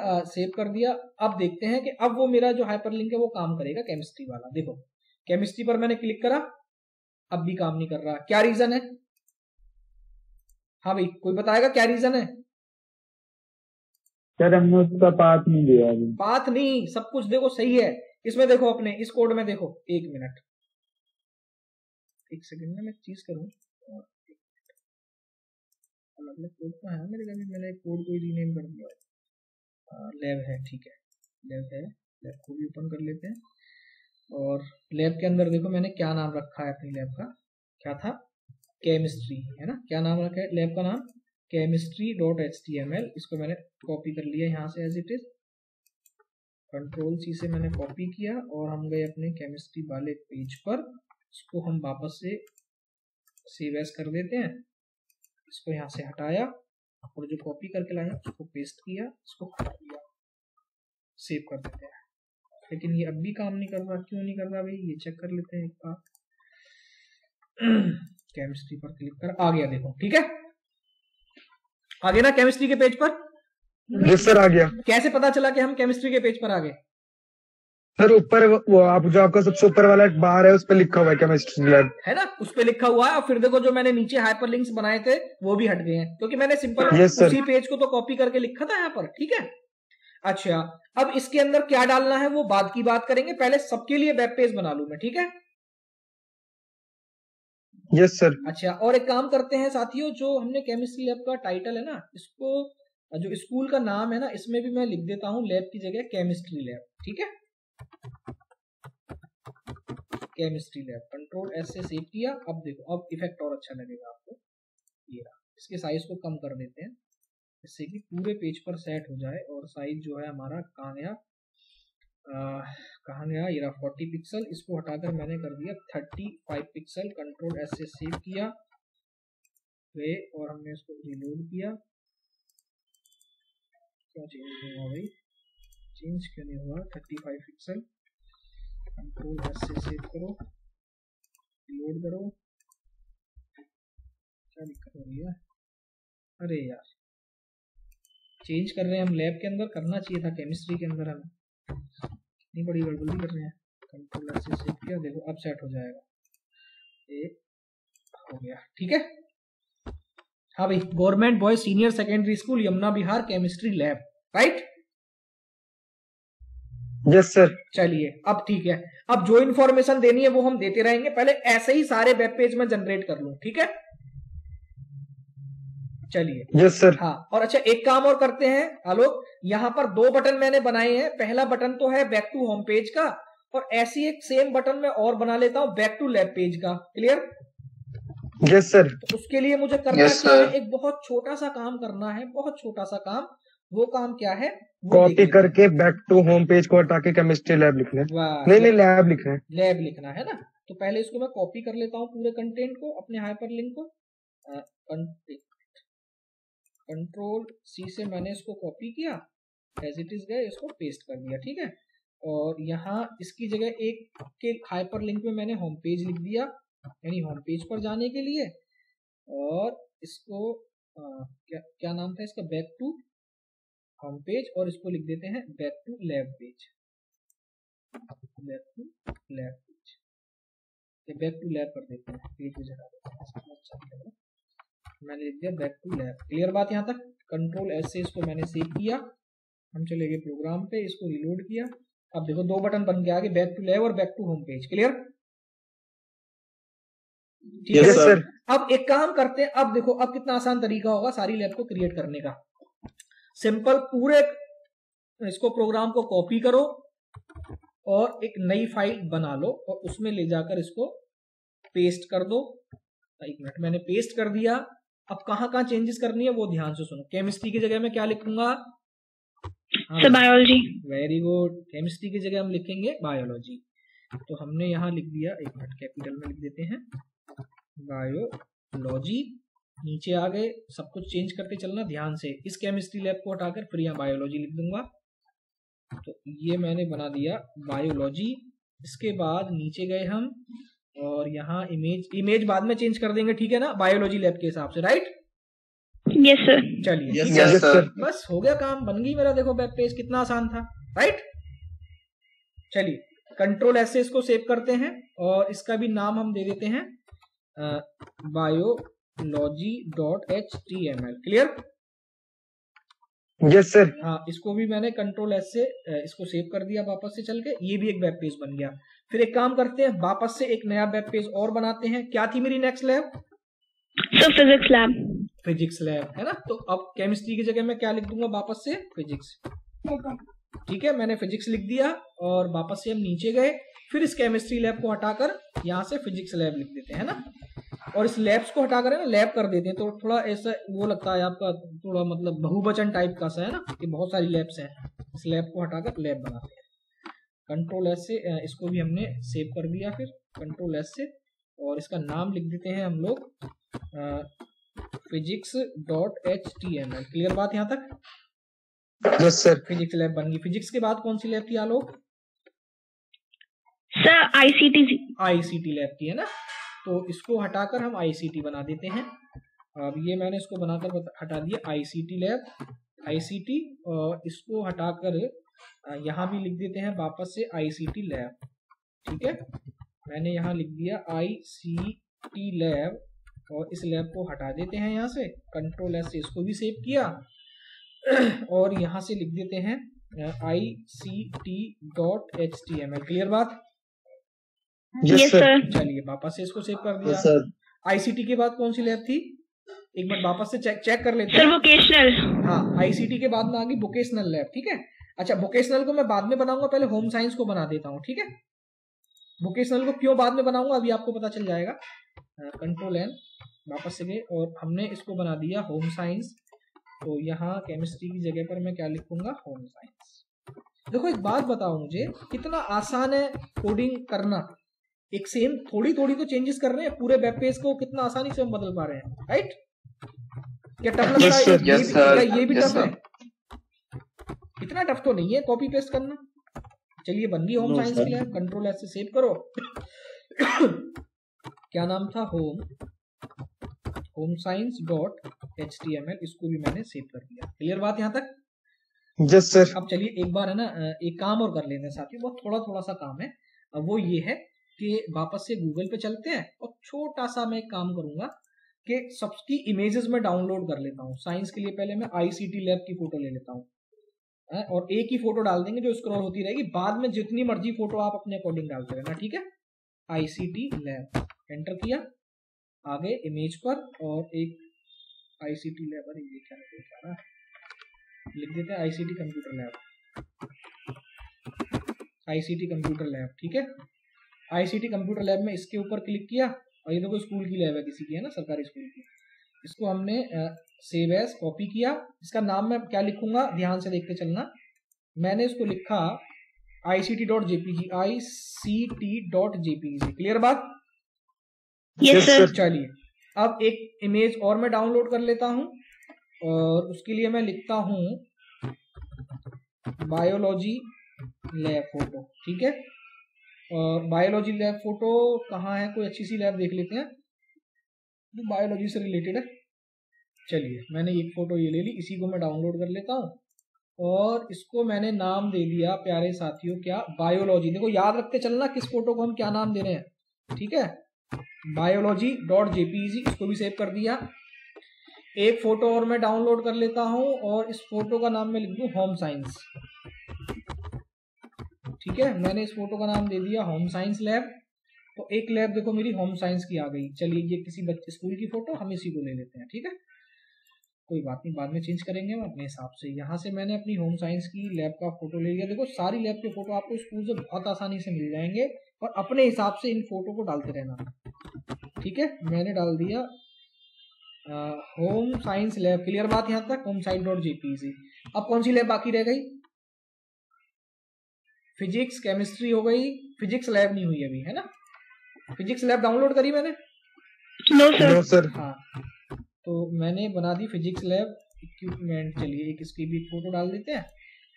अब देखते हैं कि अब वो मेरा जो हाइपरलिंक है वो काम करेगा, केमिस्ट्री वाला। देखो केमिस्ट्री पर मैंने क्लिक करा, अब भी काम नहीं कर रहा, क्या रीजन है? हाँ भाई कोई बताएगा क्या रीजन है?
सर हमने उसका पाथ नहीं दिया अभी।
पाथ नहीं, सब कुछ देखो सही है इसमें। देखो अपने इस कोड में देखो, एक मिनट, एक सेकंड में मैं चीज करूं, अलग अलग कोड तो है मेरे, कभी मैंने कोड को ही रीनेम कर दिया। लैब है, ठीक है लैब है, लैब को भी ओपन कर लेते हैं। और लैब के अंदर देखो मैंने क्या नाम रखा है अपनी लैब का, क्या था, केमिस्ट्री है ना। क्या नाम रखा है लैब का नाम, chemistry.html। इसको मैंने कॉपी कर लिया यहाँ से as it is, control C से मैंने कॉपी किया और हम गए अपने केमिस्ट्री वाले पेज पर। इसको हम वापस से सेव एज कर देते हैं, इसको यहाँ से हटाया और जो कॉपी करके लाया उसको पेस्ट किया, इसको हटा दिया, सेव कर देते हैं। लेकिन ये अब भी काम नहीं कर रहा, क्यों नहीं कर रहा भाई, ये चेक कर लेते हैं एक बार। केमिस्ट्री पर क्लिक कर, आ गया देखो, ठीक है आ गया ना केमिस्ट्री के पेज पर?
यस सर, आ गया।
कैसे पता चला कि हम केमिस्ट्री के पेज पर आ गए?
सर ऊपर वो आप जो आपका सबसे ऊपर वाला बार है उस पर लिखा हुआ है केमिस्ट्री लैब, है
ना, उस पर लिखा हुआ है। और फिर देखो जो मैंने नीचे हाइपरलिंक्स बनाए थे वो भी हट गए हैं, क्योंकि मैंने सिंपल उसी पेज को तो कॉपी करके लिखा था यहाँ पर, ठीक है। अच्छा, अब इसके अंदर क्या डालना है वो बाद की बात करेंगे, पहले सबके लिए वेब पेज बना लूं मैं, ठीक है।
Yes sir.
अच्छा, और एक काम करते हैं साथियों, जो हमने केमिस्ट्री लैब का टाइटल है ना, इसको जो स्कूल का नाम है ना, इसमें भी मैं लिख देता हूं लैब की जगह केमिस्ट्री लैब, ठीक है। केमिस्ट्री लैब, कंट्रोल एस से सेव किया। अब देखो, अब इफेक्ट और अच्छा लगेगा आपको, ये रहा। इसके साइज को कम कर देते हैं जिससे कि पूरे पेज पर सेट हो जाए। और साइज जो है हमारा कहाँ गया, ये रहा 40 पिक्सल। इसको हटाकर मैंने कर दिया 35 पिक्सल, कंट्रोल एस से सेव किया गए और हमने इसको रिलोड किया। क्या चेंज नहीं हुआ भाई, चेंज क्यों नहीं हुआ? 35 पिक्सल, कंट्रोल एस से सेव करो, रिलोड करो। क्या दिक्कत हो रही है? अरे यार, चेंज कर रहे हैं हम लैब के अंदर, करना चाहिए था केमिस्ट्री के अंदर, हमें इतनी बड़ी गड़बड़ी कर रहे हैं। कंट्रोल एस से सेव किया, देखो अब सेट हो जाएगा, ये हो गया, ठीक है। हाँ भाई, government boys senior secondary school Yamuna Bihar chemistry lab, right?
Yes sir.
चलिए अब ठीक है, अब जो इन्फॉर्मेशन देनी है वो हम देते रहेंगे, पहले ऐसे ही सारे वेब पेज में जनरेट कर लूं, ठीक है? चलिए
यस सर।
हाँ, और अच्छा एक काम और करते हैं आलोक, यहाँ पर 2 बटन मैंने बनाए हैं। पहला बटन तो है बैक टू होम पेज का, और ऐसी एक सेम बटन मैं और बना लेता हूं बैक टू लैब पेज का। क्लियर?
Yes sir.
तो उसके लिए मुझे करना क्या है, एक बहुत छोटा सा काम करना है, बहुत छोटा सा काम। वो काम क्या है?
कॉपी करके बैक टू होम पेज को हटा के केमिस्ट्री लैब लिखना है। नहीं लैब लिखना है,
लैब लिखना है ना। तो पहले इसको मैं कॉपी कर लेता हूँ पूरे कंटेंट को, अपने हाइपरलिंक को। कंट्रोल सी से मैंने इसको कॉपी किया, एज इट इज गए, इसको पेस्ट कर दिया, ठीक है? और यहाँ इसकी जगह एक के हाइपरलिंक में मैंने होम पेज लिख दिया, यानी होम पेज पर जाने के लिए। और इसको क्या नाम था इसका, बैक टू होम पेज, और इसको लिख देते हैं back to lab page. Back to lab page, back to lab कर देते हैं, पेज को हटा देते हैं। मैंने लिख दिया बैक टू लैब। क्लियर बात यहाँ तक? कंट्रोल एस से इसको मैंने सेव किया, हम चले गए प्रोग्राम पे, इसको रिलोड किया। अब देखो 2 बटन बन के आ गए, बैक टू लैब और back to home page. Clear? ठीक है सर। अब एक काम करते हैं, अब देखो अब कितना आसान तरीका होगा सारी लैब को क्रिएट करने का। सिंपल, पूरे इसको प्रोग्राम को कॉपी करो और एक नई फाइल बना लो और उसमें ले जाकर इसको पेस्ट कर दो। 1 मिनट, मैंने पेस्ट कर दिया। अब कहाँ कहाँ चेंजेस करनी है वो ध्यान से सुनो। केमिस्ट्री की जगह में क्या लिखूंगा?
बायोलॉजी।
Very good. केमिस्ट्री की जगह हम लिखेंगे बायोलॉजी। तो हमने यहाँ लिख दिया, 1 मिनट, कैपिटल में लिख देते हैं बायोलॉजी। नीचे आ गए, सब कुछ चेंज करते चलना ध्यान से। इस केमिस्ट्री लैब को हटाकर फिर यहाँ बायोलॉजी लिख दूंगा। तो ये मैंने बना दिया बायोलॉजी। इसके बाद नीचे गए हम और यहाँ इमेज बाद में चेंज कर देंगे, ठीक है ना, बायोलॉजी लैब के हिसाब से, राइट?
Yes sir.
चलिए
यस सर।
बस हो गया काम, बन गई मेरा, देखो वेब पेज कितना आसान था, राइट? चलिए कंट्रोल एस से इसको सेव करते हैं और इसका भी नाम हम दे देते हैं biology.html। क्लियर?
Yes sir.
हाँ, इसको भी मैंने कंट्रोल एस से इसको सेव कर दिया वापस से चल के। ये भी एक वेब पेज बन गया। फिर एक काम करते हैं, वापस से एक नया वेब पेज और बनाते हैं। क्या थी मेरी next lab?
Sir physics lab.
Physics lab है ना। तो अब केमिस्ट्री की जगह में क्या लिख दूंगा वापस से? फिजिक्स। ठीक है, मैंने फिजिक्स लिख दिया और वापस से हम नीचे गए। फिर इस केमिस्ट्री लैब को हटाकर यहाँ से फिजिक्स लैब लिख देते हैं ना। और इस लैब्स को हटाकर है ना लैब कर देते हैं, तो थोड़ा ऐसा वो लगता है आपका, थोड़ा मतलब बहुवचन टाइप का सा है ना कि बहुत सारी लैब्स हैं। इस लैब को हटाकर लैब बनाते हैं। कंट्रोल एस से इसको भी हमने सेव कर दिया, फिर कंट्रोल एस से, और इसका नाम लिख देते हैं हम लोग physics.html। क्लियर बात यहाँ तक?
Yes sir.
फिजिक्स लैब बन गई। फिजिक्स के बाद कौन सी लैब थी Alok?
Sir ICT.
ICT lab की है ना। तो इसको हटाकर हम आईसीटी बना देते हैं। अब ये मैंने इसको बनाकर हटा दिया आईसीटी लैब, आईसीटी, और इसको हटाकर यहाँ भी लिख देते हैं वापस से आईसीटी लैब। ठीक है, मैंने यहाँ लिख दिया आईसीटी लैब और इस लैब को हटा देते हैं यहाँ से। कंट्रोल एस से इसको भी सेव किया और यहाँ से लिख देते हैं ict.html। क्लियर बात?
Yes sir.
चलिए वापस से इसको सेव कर दिया। आईसीटी के बाद कौन सी लैब थी? एक बार वापस से चेक कर लेते हैं।
Sir vocational.
हाँ, आईसीटी के बाद में आ गई वोकेशनल लैब। ठीक है, अच्छा वोकेशनल को मैं बाद में बनाऊंगा, पहले होम साइंस को बना देता हूँ। ठीक है, वोकेशनल को क्यों बाद में बनाऊंगा अभी आपको पता चल जाएगा। कंट्रोल एन, वापस से गए और हमने इसको बना दिया होम साइंस। तो यहाँ केमिस्ट्री की जगह पर मैं क्या लिखूंगा? Home science. देखो एक बात बताओ मुझे, कितना आसान है कोडिंग करना। एक सेम थोड़ी थोड़ी तो चेंजेस कर रहे हैं, पूरे वेब पेज को कितना आसानी से हम बदल पा रहे हैं, राइट? क्या टफ लगता है? ये भी टफ है? इतना टफ तो नहीं है कॉपी पेस्ट करना। चलिए बन गई होम साइंस की लैब। कंट्रोल एस से सेव करो। क्या नाम था? Home science .html। इसको भी मैंने सेव कर दिया। क्लियर बात यहाँ तक?
Yes sir.
अब चलिए एक बार है ना एक काम और कर लेते हैं साथियों, बहुत थोड़ा थोड़ा सा काम है। अब वो ये है कि वापस से गूगल पे चलते हैं और छोटा सा मैं एक काम करूंगा कि सबकी इमेजेस में डाउनलोड कर लेता हूँ। साइंस के लिए पहले मैं आईसीटी लैब की फोटो ले लेता हूँ। और एक ही फोटो डाल देंगे जो स्क्रॉल होती रहेगी, बाद में जितनी मर्जी फोटो आप अपने अकॉर्डिंग डालते रहना, ठीक है। ICT लैब एंटर किया, आगे इमेज पर और एक ICT लैब, अरे ये क्या है, लिख देते हैं ICT computer lab, ICT computer lab, ठीक है। ICT कंप्यूटर लैब में इसके ऊपर क्लिक किया, और ये देखो स्कूल की लैब है, किसी की है ना, सरकारी स्कूल की। इसको हमने सेव एज कॉपी किया। इसका नाम मैं क्या लिखूंगा, ध्यान से देखते चलना। मैंने इसको लिखा ICT.jpg, ICT.jpg, क्लियर बात?
Yes sir.
चलिए अब एक इमेज और मैं डाउनलोड कर लेता हूं, और उसके लिए मैं लिखता हूं बायोलॉजी लैब फोटो, ठीक है। और बायोलॉजी लैब फोटो कहाँ है, कोई अच्छी सी लैब देख लेते हैं जो बायोलॉजी से रिलेटेड है। चलिए मैंने एक फोटो ये ले ली, इसी को मैं डाउनलोड कर लेता हूँ, और इसको मैंने नाम दे दिया प्यारे साथियों, क्या, बायोलॉजी। देखो याद रखते चलना किस फोटो को हम क्या नाम दे रहे हैं, ठीक है। biology.jpg, इसको भी सेव कर दिया। एक फोटो और मैं डाउनलोड कर लेता हूं, और इस फोटो का नाम मैं लिख दूं होम साइंस, ठीक है। मैंने इस फोटो का नाम दे दिया होम साइंस लैब। तो एक लैब देखो मेरी होम साइंस की आ गई। चलिए ये किसी बच्चे स्कूल की फोटो, हम इसी को ले लेते हैं, ठीक है। कोई बात नहीं, बाद में चेंज करेंगे हम अपने हिसाब से। यहाँ से मैंने अपनी होम साइंस की लैब का फोटो ले लिया। देखो सारी लैब के फोटो आपको स्कूल से बहुत आसानी से मिल जाएंगे, और अपने हिसाब से इन फोटो को डालते रहना, ठीक है। मैंने डाल दिया होम साइंस लैब, क्लियर बात यहाँ तक, होम साइंस.jpg। अब कौन सी लैब बाकी रह गई, फिजिक्स केमिस्ट्री हो गई, फिजिक्स लैब नहीं हुई अभी, है ना। फिजिक्स लैब डाउनलोड करी मैंने?
No sir.
हाँ, तो मैंने बना दी फिजिक्स लैब इक्विपमेंट। चलिए एक इसकी भी फोटो डाल देते हैं,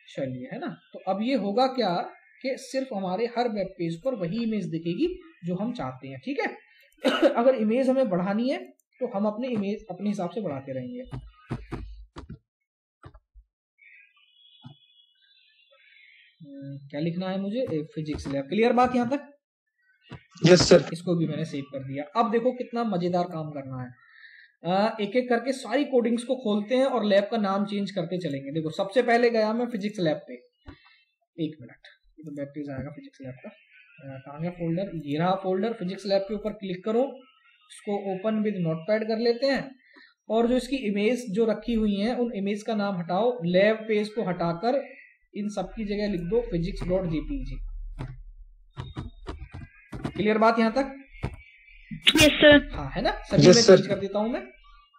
चलिए, है ना। तो अब ये होगा क्या कि सिर्फ हमारे हर वेब पेज पर वही इमेज दिखेगी जो हम चाहते हैं, ठीक है। अगर इमेज हमें बढ़ानी है तो हम अपने इमेज अपने हिसाब से बढ़ाते रहेंगे। क्या लिखना है मुझे, फिजिक्स लैब, क्लियर बात यहाँ तक?
Yes sir.
इसको भी मैंने सेव कर दिया। अब देखो कितना मजेदार काम करना है। एक एक करके सारी कोडिंग्स को खोलते हैं और लैब का नाम चेंज करते चलेंगे। देखो सबसे पहले गया मैं फिजिक्स लैब पे, एक मिनट, तो वेब पेज आएगा फिजिक्स लैब का, कहाँ गया फोल्डर, ये रहा फोल्डर। फिजिक्स लैब के ऊपर क्लिक करो, इसको ओपन विद नोटपैड कर लेते हैं, और जो इसकी इमेज जो रखी हुई है उन इमेज का नाम हटाओ, लैब पेज को हटाकर इन सब की जगह लिख दो physics.jpg। क्लियर बात यहाँ तक?
Yes sir.
हाँ, है ना। सभी में चेंज कर देता हूं मैं,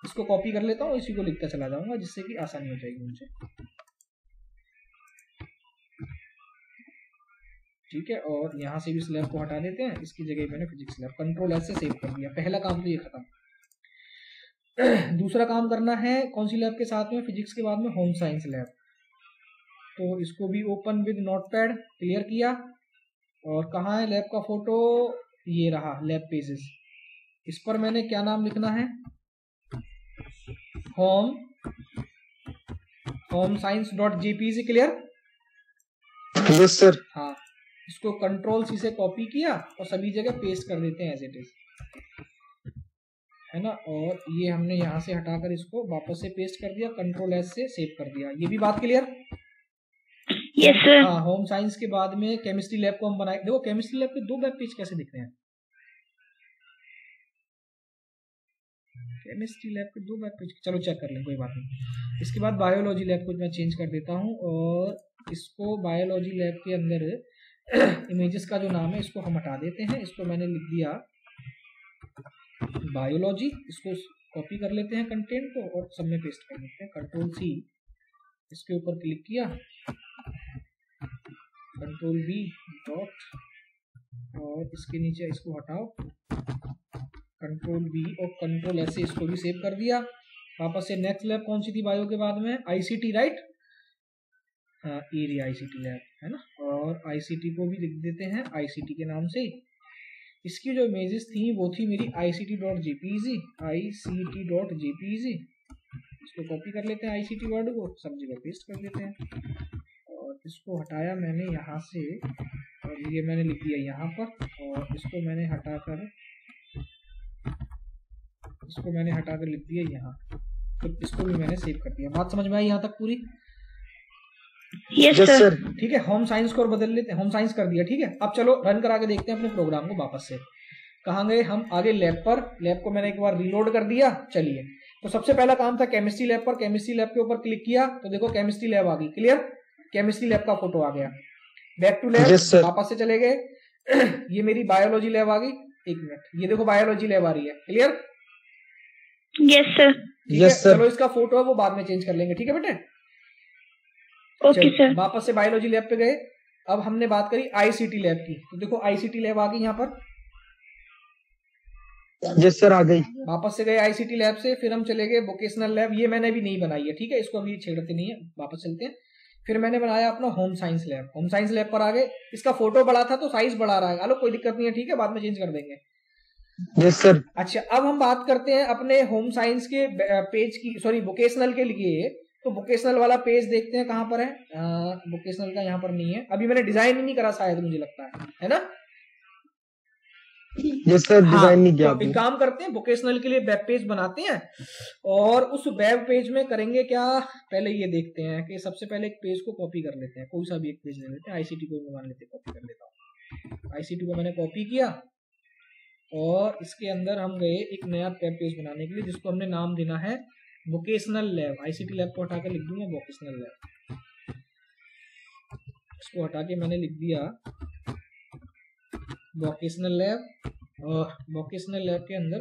इसको कॉपी कर लेता हूँ, इसी को लिखता चला जाऊंगा, जिससे कि आसानी हो जाएगी मुझे, ठीक है। और यहाँ से भी स्लैब को हटा देते हैं, इसकी जगह मैंने फिजिक्स लैब Ctrl+S से सेव कर दिया। पहला काम तो ये खत्म। दूसरा काम करना है कौन सी लैब के साथ में, फिजिक्स के बाद में होम साइंस लैब। तो इसको भी ओपन विद नोटपैड क्लियर किया, और कहाँ है लैब का फोटो, ये रहा लैब पेजेस। इस पर मैंने क्या नाम लिखना है, होम साइंस.jpg, क्लियर?
Yes sir.
हाँ, इसको Ctrl+C से कॉपी किया और सभी जगह पेस्ट कर देते हैं एज इट इज, है ना। और ये हमने यहाँ से हटाकर इसको वापस से पेस्ट कर दिया, Ctrl+S से सेव कर दिया। ये भी बात क्लियर?
Yes sir.
हाँ, होम साइंस के बाद में केमिस्ट्री लैब को हम बनाए। देखो केमिस्ट्री लैब के 2 वेब पेज कैसे दिख रहे हैं, केमिस्ट्री लैब के 2 वेब पेज, चलो चेक कर लें, कोई बात नहीं। इसके बाद बायोलॉजी लैब को मैं चेंज कर देता हूँ, और इसको बायोलॉजी लैब के अंदर इमेजेस का जो नाम है इसको हम हटा देते हैं। इसको मैंने लिख दिया बायोलॉजी, इसको कॉपी कर लेते हैं कंटेंट को और सब में पेस्ट कर देते हैं। Ctrl+C, इसके ऊपर क्लिक किया, Ctrl+V डॉट, और इसके नीचे इसको हटाओ, Ctrl+V और Ctrl+S से इसको भी सेव कर दिया। वापस से नेक्स्ट लैब कौन सी थी बायो के बाद में, ICT, राइट? हाँ, ये रही ICT लैब, है ना। और ICT को भी लिख देते हैं ICT के नाम से। इसकी जो इमेजेस थी वो थी मेरी ICT.jpg, ICT.jpg। इसको कॉपी कर लेते हैं ICT वर्ड को, सब जगह पेस्ट कर देते हैं, और इसको हटाया मैंने यहाँ से, और ये मैंने लिख दिया यहाँ पर, और इसको मैंने हटाकर लिख दिया यहाँ, तो इसको भी मैंने सेव कर दिया। बात समझ में आई यहाँ तक पूरी?
Yes,
yes
sir.
सर।
ठीक है, होम साइंस को और बदल लेते हैं, होम साइंस कर दिया। ठीक है, अब चलो रन करा के देखते हैं अपने प्रोग्राम को वापस से। कहाँ गए हम? आगे लैब पर। लैब को मैंने एक बार रीलोड कर दिया। चलिए, तो सबसे पहला काम था केमिस्ट्री लैब पर। केमिस्ट्री लैब के ऊपर क्लिक किया तो देखो केमिस्ट्री लैब आ गई। क्लियर, केमिस्ट्री लैब का फोटो आ गया। Back to lab,
yes sir.
वापस से चले गए। ये मेरी बायोलॉजी लैब आ गई। एक मिनट, ये देखो बायोलॉजी लैब आ रही है। Clear,
Yes, sir.
ठीक है।
Yes sir.
चलो इसका फोटो है वो बाद में चेंज कर लेंगे। ठीक है बेटे,
Okay,
चलो
sir.
वापस से बायोलॉजी लैब पे गए। अब हमने बात करी आईसीटी लैब की, तो देखो आईसीटी लैब आ गई यहाँ पर।
यस सर, आ गई।
वापस से गए आईसीटी लैब से, फिर हम चले गए वोकेशनल लैब। ये मैंने अभी नहीं बनाई है, ठीक है, इसको अभी छेड़ते नहीं है, वापस चलते हैं। फिर मैंने बनाया अपना home science lab. Home science lab पर आ गए। इसका फोटो बड़ा था तो साइज बढ़ा रहा है। चलो कोई दिक्कत नहीं है, ठीक है, बाद में चेंज कर देंगे।
Yes sir.
अच्छा, अब हम बात करते हैं अपने होम साइंस के पेज की, सॉरी वोकेशनल के लिए। तो वोकेशनल वाला पेज देखते हैं कहाँ पर है। वोकेशनल का यहाँ पर नहीं है, अभी मैंने डिजाइन ही नहीं करा शायद, मुझे लगता है ना।
यस सर, डिजाइन नहीं किया
तो एक काम करते हैं, वोकेशनल के लिए वेब पेज बनाते हैं और उस वेब पेज में करेंगे क्या। पहले ये देखते हैं कि सबसे पहले एक पेज को कॉपी कर लेते हैं, कोई सा भी एक पेज ले लेते हैं। आईसीटी को भी मान लेते हैं, कॉपी कर लेता हूँ। आईसीटी को मैंने कॉपी किया और इसके अंदर हम गए एक नया वेब पेज बनाने के लिए, जिसको हमने नाम देना है वोकेशनल लैब। आईसीटी लैब को हटा के लिख दूंगा वोकेशनल लैब। इसको हटा के मैंने लिख दिया वोकेशनल लैब। और वोकेशनल लैब के अंदर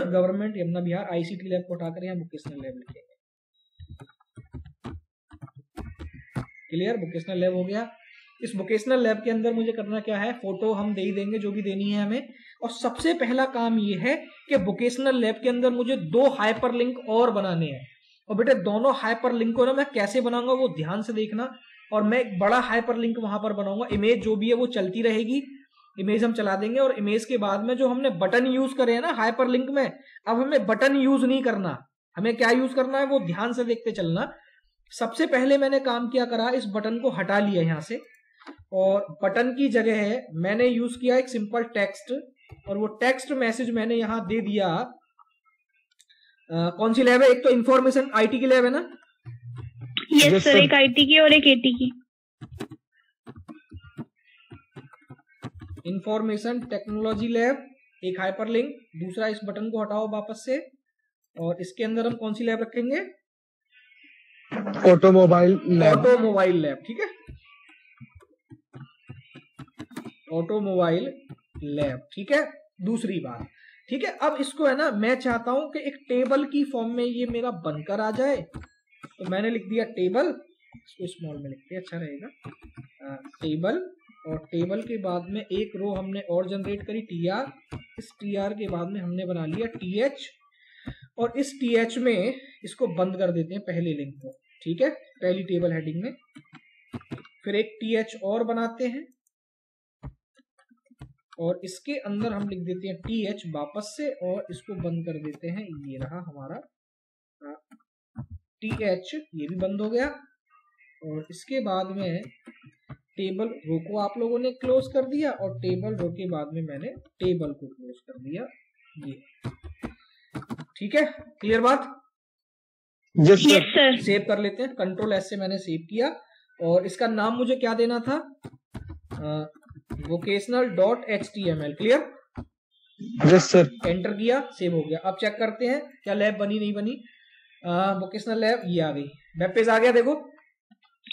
government Yamuna Bihar ICT lab को हटाकर यहाँ वोकेशनल लैब लिखेंगे। क्लियर, वोकेशनल लैब हो गया। इस वोकेशनल लैब के अंदर मुझे करना क्या है, फोटो हम दे ही देंगे जो भी देनी है हमें। और सबसे पहला काम ये है कि वोकेशनल लैब के अंदर मुझे 2 हाइपरलिंक और बनाने हैं। और बेटे दोनों हाइपरलिंक को ना मैं कैसे बनाऊंगा वो ध्यान से देखना। और मैं एक बड़ा हाइपरलिंक वहां पर बनाऊंगा। इमेज जो भी है वो चलती रहेगी, इमेज हम चला देंगे। और इमेज के बाद में जो हमने बटन यूज करे हैं ना हाइपरलिंक में, अब हमें बटन यूज नहीं करना। हमें क्या यूज करना है वो ध्यान से देखते चलना। सबसे पहले मैंने काम क्या करा, इस बटन को हटा लिया यहां से और बटन की जगह है मैंने यूज किया एक सिंपल टेक्स्ट। और वो टेक्स्ट मैसेज मैंने यहां दे दिया। कौन सी लैब है? एक तो इंफॉर्मेशन आईटी की लैब है ना।
Yes, sir. एक आईटी की और एक एटी की।
इंफॉर्मेशन टेक्नोलॉजी लैब, एक हाइपरलिंक। दूसरा इस बटन को हटाओ वापस से और इसके अंदर हम कौन सी लैब रखेंगे?
Automobile lab.
ऑटोमोबाइल लैब, ठीक है, ऑटोमोबाइल लैब, ठीक है। दूसरी बात, ठीक है, अब इसको है ना मैं चाहता हूं कि एक टेबल की फॉर्म में ये मेरा बनकर आ जाए। तो मैंने लिख दिया टेबल, इसको स्मॉल में लिखते हैं, अच्छा रहेगा। टेबल, और टेबल के बाद में एक रो हमने और जनरेट करी टीआर। इस टीआर के बाद में हमने बना लिया टीएच। और इस टीएच में इसको बंद कर देते हैं पहले लिंक को, ठीक है, पहली टेबल हेडिंग में। फिर एक टीएच और बनाते हैं और इसके अंदर हम लिख देते हैं टीएच वापस से और इसको बंद कर देते हैं। ये रहा हमारा टीएच, ये भी बंद हो गया। और इसके बाद में टेबल रो को आप लोगों ने क्लोज कर दिया और टेबल रो के बाद में मैंने टेबल को क्लोज कर दिया। ये ठीक है, क्लियर बात?
Yes
Yes, sir.
सेव कर लेते हैं, कंट्रोल एस से मैंने सेव किया। और इसका नाम मुझे क्या देना था? vocational.html। Clear,
yes sir.
Enter किया, सेव हो गया। अब चेक करते हैं क्या लैब बनी नहीं बनी। वोकेशनल लैब ये आ गई, वेब पेज आ गया देखो।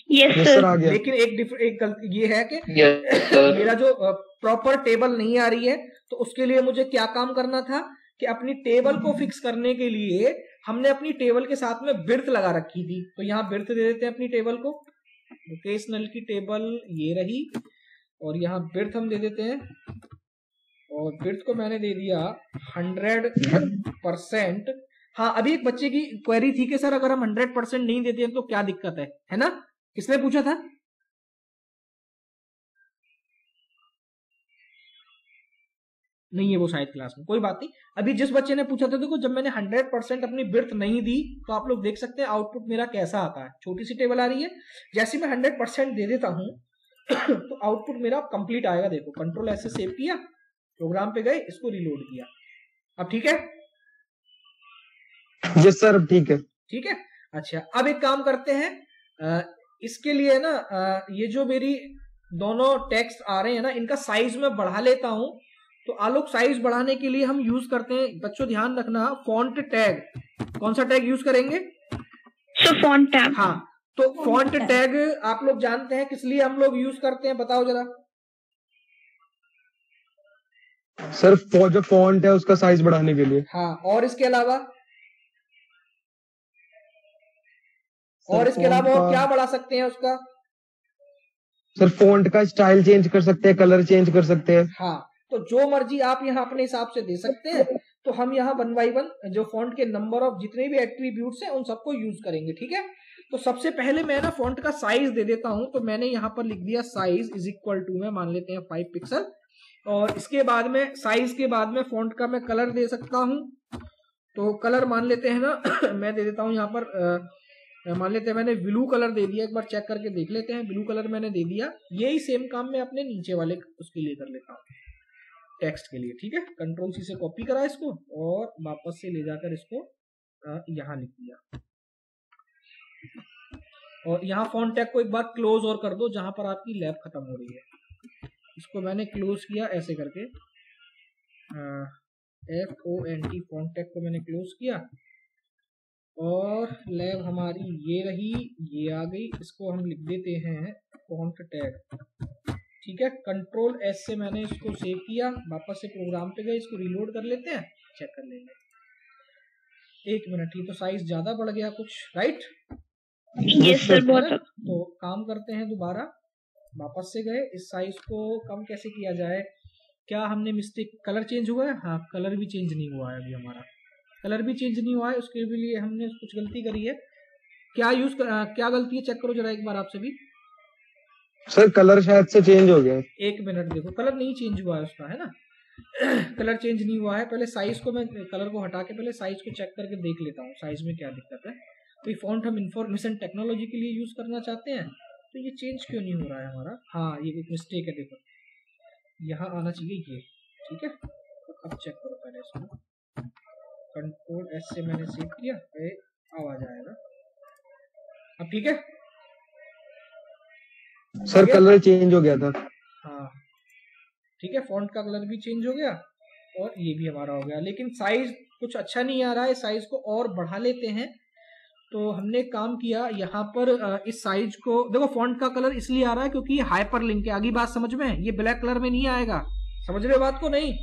Yes,
yes
sir.
सर, आ गया।
लेकिन एक गलती ये है कि मेरा जो प्रॉपर टेबल नहीं आ रही है। तो उसके लिए मुझे क्या काम करना था कि अपनी टेबल को फिक्स करने के लिए हमने अपनी टेबल के साथ में विड्थ लगा रखी थी। तो यहाँ विड्थ दे देते हैं अपनी टेबल को। वोकेशनल की टेबल ये रही और यहाँ विड्थ हम दे देते हैं। और विड्थ को मैंने दे दिया 100%। हाँ, अभी एक बच्चे की क्वेरी थी कि सर अगर हम 100% नहीं देते हैं तो क्या दिक्कत है ना? किसने पूछा था? नहीं है वो शायद क्लास में, कोई बात नहीं। अभी जिस बच्चे ने पूछा था, देखो जब मैंने 100% अपनी विड्थ नहीं दी तो आप लोग देख सकते हैं आउटपुट मेरा कैसा आता है। छोटी सी टेबल आ रही है, जैसे मैं 100% दे देता हूं तो आउटपुट मेरा कंप्लीट आएगा। देखो कंट्रोल एस से सेव किया, प्रोग्राम पे गए, इसको रिलोड किया। अब ठीक है?
यस सर, ठीक है।
ठीक है, अच्छा अब एक काम करते हैं, इसके लिए ना ये जो मेरी दोनों टेक्स्ट आ रहे हैं ना, इनका साइज मैं बढ़ा लेता हूं। तो आलोक, साइज बढ़ाने के लिए हम यूज करते हैं, बच्चों ध्यान रखना, फॉन्ट टैग। कौन सा टैग यूज करेंगे?
Font tag.
हाँ, तो फॉन्ट टैग आप लोग जानते हैं किस लिए हम लोग यूज करते हैं, बताओ जरा।
सर जो फॉन्ट है उसका साइज बढ़ाने के लिए।
हाँ, और इसके अलावा और क्या बढ़ा सकते हैं उसका?
सर फॉन्ट का स्टाइल चेंज कर सकते हैं, कलर चेंज कर सकते हैं।
हाँ, तो जो मर्जी आप यहाँ अपने हिसाब से दे सकते हैं। तो हम यहाँ 1 by 1 जो फॉन्ट के नंबर ऑफ जितने भी एट्रीब्यूट्स हैं उन सबको यूज करेंगे, ठीक है। तो सबसे पहले मैं ना फॉन्ट का साइज दे देता हूं। तो मैंने यहाँ पर लिख दिया साइज इज इक्वल टू में मान लेते हैं 5 पिक्सल। और इसके बाद में साइज के बाद में फॉन्ट का मैं कलर दे सकता हूं। तो कलर मान लेते हैं ना मैं दे देता हूं यहाँ पर मान लेते हैं मैंने ब्लू कलर दे दिया। एक बार चेक करके देख लेते हैं, ब्लू कलर मैंने दे दिया। यही सेम काम मैं अपने नीचे वाले उसके लिए कर लेता हूँ, टेक्स्ट के लिए, ठीक है। कंट्रोल सी से कॉपी करा इसको और वापस से ले जाकर इसको यहाँ लिख दिया। और यहाँ फॉन्ट टैग को एक बार क्लोज और कर दो जहां पर आपकी लैब खत्म हो रही है। इसको मैंने क्लोज किया ऐसे करके, FONT फॉन्ट टैग को मैंने क्लोज किया। और लैब हमारी ये रही, ये आ गई। इसको हम लिख देते हैं फॉन्ट टैग, ठीक है। कंट्रोल S से मैंने इसको सेव किया, वापस से प्रोग्राम पे गए, इसको रिलोड कर लेते हैं, चेक कर लेंगे। 1 मिनट, ये तो साइज ज्यादा बढ़ गया कुछ, राइट?
यस सर, बहुत।
तो काम करते हैं, दोबारा वापस से गए, इस साइज को कम कैसे किया जाए? क्या हमने मिस्टेक, कलर चेंज हुआ है? हाँ, कलर भी चेंज नहीं हुआ है अभी, हमारा कलर भी चेंज नहीं हुआ है। उसके लिए हमने कुछ गलती करी है। क्या गलती है, चेक करो जरा एक बार आप सभी।
सर कलर शायद से चेंज हो गया।
1 मिनट, देखो कलर नहीं चेंज हुआ है उसका, है ना कलर चेंज नहीं हुआ है। पहले साइज को, मैं कलर को हटा के पहले साइज को चेक करके देख लेता हूँ, साइज में क्या दिक्कत है। कोई फॉन्ट हम इंफॉर्मेशन टेक्नोलॉजी के लिए यूज करना चाहते हैं, तो ये चेंज क्यों नहीं हो रहा है हमारा? हाँ, ये एक मिस्टेक है, देखो यहाँ आना चाहिए ये, ठीक है। तो अब चेक करो पहले इसको, कंट्रोल S से मैंने सेव किया, अब आ जाएगा, अब ठीक है।
सर कलर चेंज हो गया था।
हाँ ठीक है, फॉन्ट का कलर भी चेंज हो गया और ये भी हमारा हो गया। लेकिन साइज कुछ अच्छा नहीं आ रहा है, साइज को और बढ़ा लेते हैं। तो हमने काम किया यहाँ पर, इस साइज को देखो, फॉन्ट का कलर इसलिए आ रहा है क्योंकि ये हाइपर लिंक है। आगे बात समझ में? ये ब्लैक कलर में नहीं आएगा, समझ रहे हो बात को? नहीं?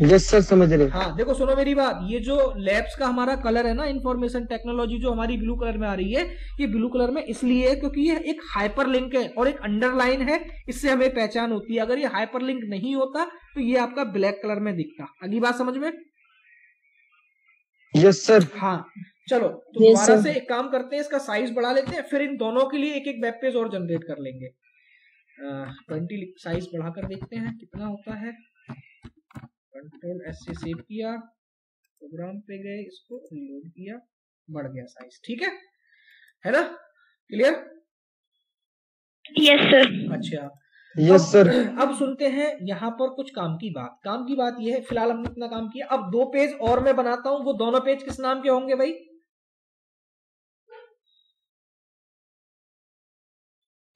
यस सर, समझ रहे।
हाँ देखो, सुनो मेरी बात, ये जो लैब्स का हमारा कलर है ना, इंफॉर्मेशन टेक्नोलॉजी, जो हमारी ब्लू कलर में आ रही है, ये ब्लू कलर में इसलिए है क्योंकि ये एक हाइपर लिंक है और एक अंडरलाइन है, इससे हमें पहचान होती है। अगर ये हाइपर लिंक नहीं होता तो ये आपका ब्लैक कलर में दिखता। अगली बात समझ में?
Yes sir.
हाँ चलो, तो दोबारा से एक काम करते हैं, इसका साइज बढ़ा लेते हैं, फिर इन दोनों के लिए एक एक वेब पेज और जनरेट कर लेंगे। 20 साइज बढ़ाकर देखते हैं कितना होता है। कंट्रोल S से सेव किया, प्रोग्राम पे गए, इसको रिलोड किया, बढ़ गया साइज, ठीक है ना? क्लियर?
Yes sir.
अच्छा,
यस सर।
अब सुनते हैं यहाँ पर कुछ काम की बात। काम की बात यह है, फिलहाल हमने इतना काम किया, अब 2 पेज और मैं बनाता हूं। वो दोनों पेज किस नाम के होंगे भाई?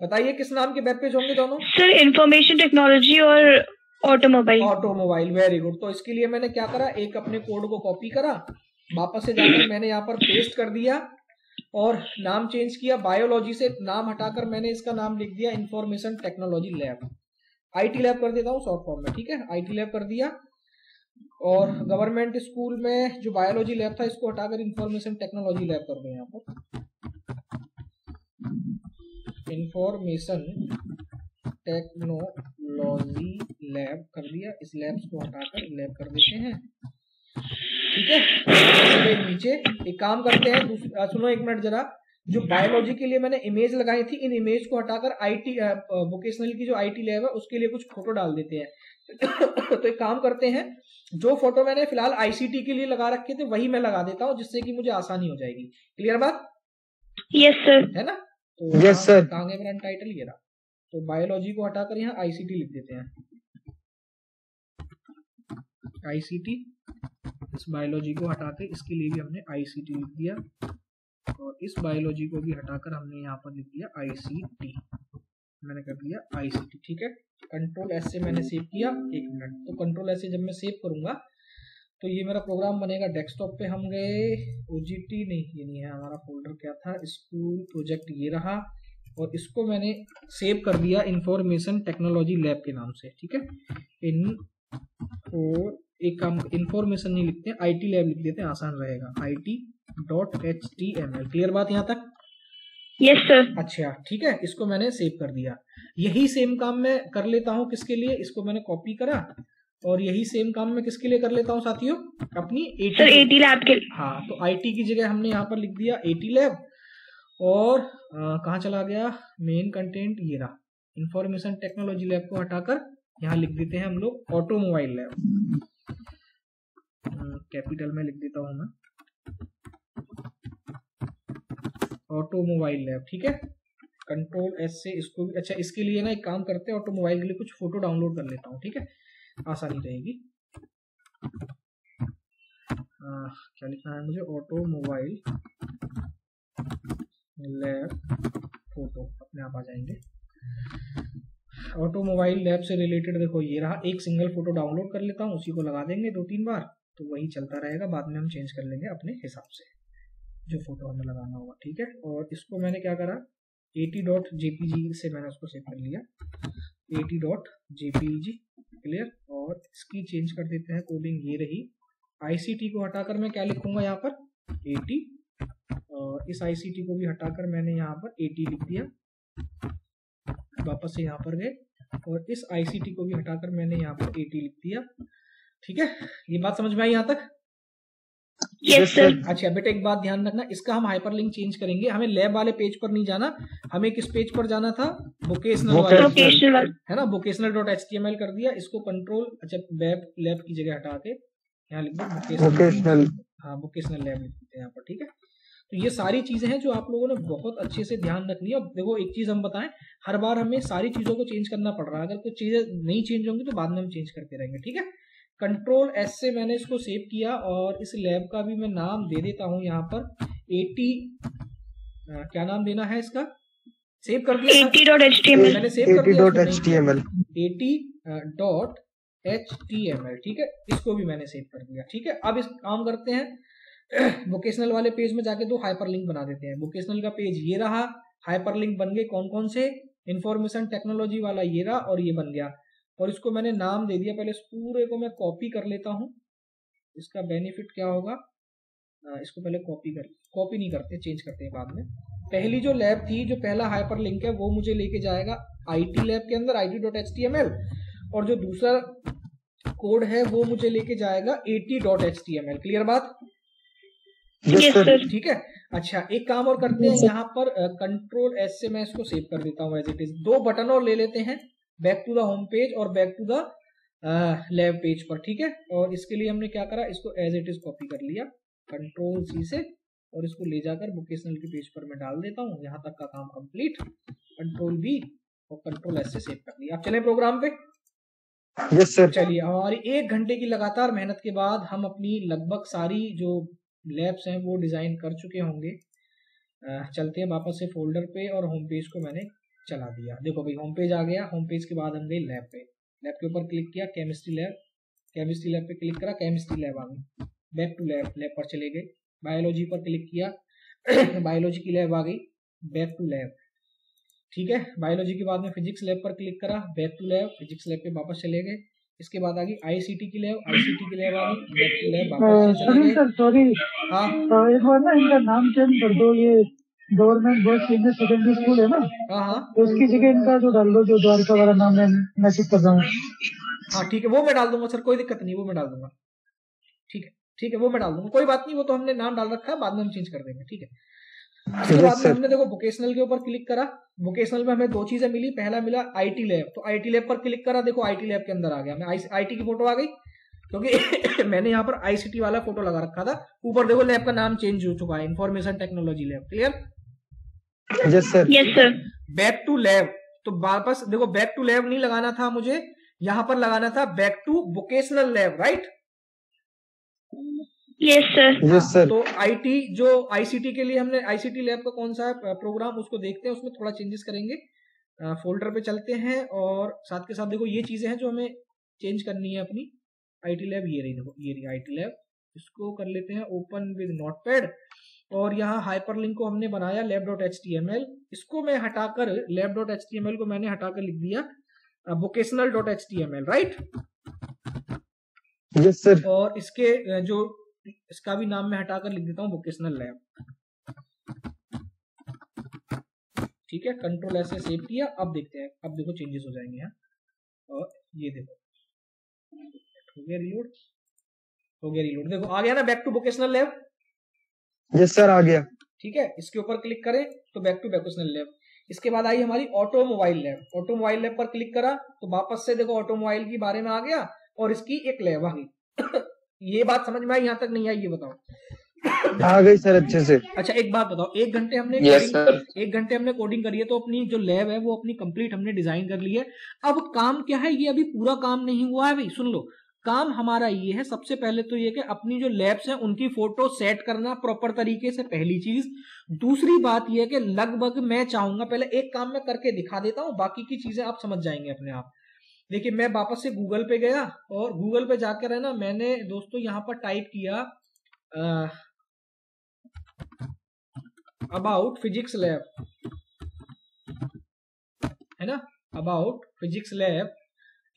बताइए, किस नाम के वेब पेज होंगे दोनों?
सर इंफॉर्मेशन टेक्नोलॉजी और ऑटोमोबाइल।
Automobile, very good. तो इसके लिए मैंने क्या करा, एक अपने कोड को कॉपी करा, वापस से जाकर मैंने यहाँ पर पेस्ट कर दिया और नाम चेंज किया। बायोलॉजी से नाम हटाकर मैंने इसका नाम लिख दिया information technology lab, IT lab कर देता हूँ शॉर्ट फॉर्म में, ठीक है। IT लैब कर दिया। और गवर्नमेंट स्कूल में जो बायोलॉजी लैब था, इसको हटाकर इंफॉर्मेशन टेक्नोलॉजी लैब कर दो। यहाँ पर इंफॉर्मेशन टेक्नोलॉजी लैब कर दिया, इस लैब्स को हटाकर लैब कर देते हैं, ठीक है। नीचे एक काम करते हैं, सुनो एक मिनट जरा, जो बायोलॉजी के लिए मैंने इमेज लगाई थी, इन इमेज को हटाकर IT वोकेशनल की जो IT लैब है उसके लिए कुछ फोटो डाल देते हैं। तो एक काम करते हैं, जो फोटो मैंने फिलहाल ICT के लिए लगा रखे थे वही मैं लगा देता हूँ, जिससे कि मुझे आसानी हो जाएगी। क्लियर बात?
Yes sir.
है ना? तो
यस सर।
कहाँ गया मेरा टाइटल? ये रहा। तो बायोलॉजी को हटाकर यहाँ ICT लिख देते हैं, ICT। इस बायोलॉजी को हटा के इसके लिए भी हमने ICT लिख दिया। और इस बायोलॉजी को भी हटाकर हमने यहाँ पर लिख दिया ICT, मैंने कर दिया ICT। ठीक है, कंट्रोल एस से मैंने सेव किया। एक मिनट, तो कंट्रोल एस से जब मैं सेव करूंगा तो ये मेरा प्रोग्राम बनेगा। डेस्कटॉप पे हम गए, OGT नहीं, ये नहीं है हमारा फोल्डर, क्या था, स्कूल प्रोजेक्ट, ये रहा। और इसको मैंने सेव कर दिया इंफॉर्मेशन टेक्नोलॉजी लैब के नाम से। ठीक है, एक काम, इंफॉर्मेशन नहीं लिखते हैं, IT लैब लिख देते हैं, आसान रहेगा, IT.html। क्लियर बात यहाँ तक?
Yes sir.
अच्छा ठीक है, इसको मैंने सेव कर दिया। यही सेम काम मैं कर लेता हूँ किसके लिए, इसको मैंने कॉपी करा, और यही सेम काम मैं किसके लिए कर लेता हूँ साथियों, अपनी
AT लैब के।
हाँ, तो IT की जगह हमने यहाँ पर लिख दिया AT लैब। और कहाँ चला गया मेन कंटेंट, ये रहा, इंफॉर्मेशन टेक्नोलॉजी लैब को हटाकर यहाँ लिख देते हैं हम लोग ऑटोमोबाइल लैब। कैपिटल में लिख देता हूँ मैं, ऑटोमोबाइल लैब। ठीक है, कंट्रोल एस से इसको भी, अच्छा इसके लिए ना एक काम करते हैं, ऑटोमोबाइल के लिए कुछ फोटो डाउनलोड कर लेता हूँ। ठीक है, आसानी रहेगी। क्या लिखना है मुझे, ऑटोमोबाइल लैब फोटो, अपने आप आ जाएंगे। ऑटोमोबाइल लैब से रिलेटेड देखो ये रहा, एक सिंगल फोटो डाउनलोड कर लेता हूँ, उसी को लगा देंगे 2-3 बार, तो वही चलता रहेगा, बाद में हम चेंज कर लेंगे अपने हिसाब से जो फोटो हमें लगाना होगा। ठीक है, और इसको मैंने क्या करा, AT.jpg से मैंने उसको सेव कर लिया, AT.jpg। क्लियर, और इसकी चेंज कर देते हैं कोडिंग, ये रही। ICT को हटाकर मैं क्या लिखूंगा यहाँ पर, AT, और इस ICT को भी हटाकर मैंने यहाँ पर AT लिख दिया। वापस से यहाँ पर गए, और इस ICT को भी हटाकर मैंने यहाँ पर AT लिख दिया। ठीक है, ये बात समझ में आई यहाँ तक?
Yes sir.
अच्छा बेटा, एक बात ध्यान रखना, इसका हम हाइपरलिंक चेंज करेंगे, हमें लैब वाले पेज पर नहीं जाना, हमें किस पेज पर जाना था, वोकेशनल है ना, vocational.html कर दिया। इसको कंट्रोल, अच्छा वेब लैब की जगह हटा के यहाँ लिख दो वोकेशनल, हाँ वोकेशनल लैब लिख देते हैं यहाँ पर। ठीक है, तो ये सारी चीजें हैं जो आप लोगों ने बहुत अच्छे से ध्यान रखनी है। और देखो एक चीज हम बताएं, हर बार हमें सारी चीजों को चेंज करना पड़ रहा है, अगर कुछ चीजें नहीं चेंज होंगी तो बाद में हम चेंज करते रहेंगे। ठीक है, कंट्रोल एस से मैंने इसको सेव किया, और इस लैब का भी मैं नाम दे देता हूं यहाँ पर AT, क्या नाम देना है इसका, सेव कर दिया
AT.html,
मैंने सेव कर दिया
AT.html,
AT.html। ठीक है, इसको भी मैंने सेव कर दिया। ठीक है, अब इस काम करते हैं, वोकेशनल वाले पेज में जाके 2 हाइपरलिंक बना देते हैं। वोकेशनल का पेज ये रहा, हाइपरलिंक बन गए कौन कौन से, इंफॉर्मेशन टेक्नोलॉजी वाला ये रहा, और ये बन गया, और इसको मैंने नाम दे दिया। पहले इस पूरे को मैं कॉपी कर लेता हूँ, इसका बेनिफिट क्या होगा, इसको पहले कॉपी नहीं करते, चेंज करते हैं बाद में। पहली जो लैब थी, जो पहला हाइपरलिंक है, वो मुझे लेके जाएगा IT लैब के अंदर, IT.html, और जो दूसरा कोड है वो मुझे लेके जाएगा AT.html। क्लियर बात?
Yes sir.
ठीक है, अच्छा एक काम और करते हैं, यहाँ पर कंट्रोल एस से मैं इसको सेव कर देता हूँ एज इट इज। 2 बटन और ले लेते हैं, back to the home page और back to the lab page पर। ठीक है, और इसके लिए हमने क्या करा, इसको एज इट इज कॉपी कर लिया कंट्रोल C से, और इसको ले जाकर वोकेशनल के पेज पर मैं डाल देता हूँ। यहाँ तक का काम कंप्लीट, कंट्रोल V और कंट्रोल S से सेव कर दिया। अब चले प्रोग्राम पे।
Yes sir.
चलिए, हमारी 1 घंटे की लगातार मेहनत के बाद हम अपनी लगभग सारी जो लैब्स हैं वो डिजाइन कर चुके होंगे। चलते हैं वापस से फोल्डर पे, और होम पेज को मैंने चला दिया। देखो भाई, होम पेज आ गया। होम पेज के बाद हम गए लैब पे, लैब के ऊपर क्लिक किया, केमिस्ट्री लैब पे क्लिक करा, केमिस्ट्री लैब आ गई। बैक टू लैब पर चले गए, बायोलॉजी पर क्लिक किया, बायोलॉजी की लैब आ गई, बैक टू लैब। ठीक है, बायोलॉजी के बाद में फिजिक्स लैब पर क्लिक करा, back to lab, physics lab पे वापस चले गए। इसके बाद आ गई ICT की लैब, ICT की लैब आ गई, बैक टू लैब वापस चले गए।
सॉरी,
हाँ
एक बार ना इनका नाम चेंज कर दो, ये government boys senior secondary school है ना,
हाँ
तो उसकी जगह इनका जो डाल दो, जो द्वारका वाला नाम मैं मैसेज कर रहा हूँ।
हाँ ठीक है, वो मैं डाल दूंगा सर, कोई दिक्कत नहीं, वो मैं डाल दूंगा। ठीक है, वो मैं डाल दूंगा, कोई बात नहीं, वो तो हमने नाम डाल रखा है, बाद में हम चेंज कर देंगे। ठीक है, उसके बाद में हमने देखो वोकेशनल के ऊपर क्लिक करा। वोकेशनल में हमें 2 चीजें मिली, पहला मिला IT लैब, तो IT लैब पर क्लिक करा, देखो IT लैब के अंदर आ गया। मैं IT की फोटो आ गई, क्योंकि मैंने यहाँ पर ICT वाला फोटो लगा रखा था। ऊपर देखो लैब का नाम चेंज हो चुका है, information technology lab. Clear?
Yes sir.
Yes sir.
Back to lab, तो वापस देखो बैक टू लैब नहीं लगाना था मुझे, यहाँ पर लगाना था back to vocational lab, right?
Yes sir.
Yes sir.
तो आईटी जो आईसीटी के लिए हमने आईसीटी लैब का कौन सा है प्रोग्राम उसको देखते हैं, उसमें थोड़ा चेंजेस करेंगे। फोल्डर पे चलते हैं और साथ के साथ देखो ये चीजें हैं जो हमें चेंज करनी है अपनी। आईटी लैब ये रही, देखो ये रही आईटी लैब। इसको कर लेते हैं ओपन विद नोटपैड और यहाँ हाइपरलिंक को हमने बनाया lab.html। इसको मैं हटाकर lab.html को मैंने हटाकर लिख दिया vocational.html, राइट।
Yes sir.
और इसके जो इसका भी नाम मैं हटाकर लिख देता हूँ वोकेशनल लैब। ठीक है, कंट्रोल ऐसे सेव किया। अब देखते हैं, अब देखो चेंजेस हो जाएंगे यहाँ। और ये देखो हो गया रिलोड, हो गया रिलोड। देखो आ गया ना back to vocational lab.
Yes sir आ गया।
ठीक है, इसके ऊपर क्लिक करें तो बैक टू वोकेशनल लैब। इसके बाद आई हमारी ऑटोमोबाइल लैब। ऑटोमोबाइल लैब पर क्लिक करा तो वापस से देखो ऑटोमोबाइल के बारे में आ गया और इसकी एक लैब आ गई। ये बात समझ में आई, यहाँ तक नहीं आई ये बताओ?
आ गई सर अच्छे से।
अच्छा एक बात बताओ, एक घंटे हमने कोडिंग करी है तो अपनी जो लैब है वो अपनी कंप्लीट हमने डिजाइन कर ली है। अब काम क्या है, ये अभी पूरा काम नहीं हुआ है भाई, सुन लो। काम हमारा ये है, सबसे पहले तो ये कि अपनी जो लैब्स हैं उनकी फोटो सेट करना प्रॉपर तरीके से, पहली चीज। दूसरी बात ये है कि लगभग मैं चाहूंगा पहले एक काम मैं करके दिखा देता हूँ, बाकी की चीजें आप समझ जाएंगे अपने आप। देखिए मैं वापस से गूगल पे गया और गूगल पे जाकर है ना मैंने दोस्तों यहाँ पर टाइप किया अबाउट फिजिक्स लैब, है ना, अबाउट फिजिक्स लैब।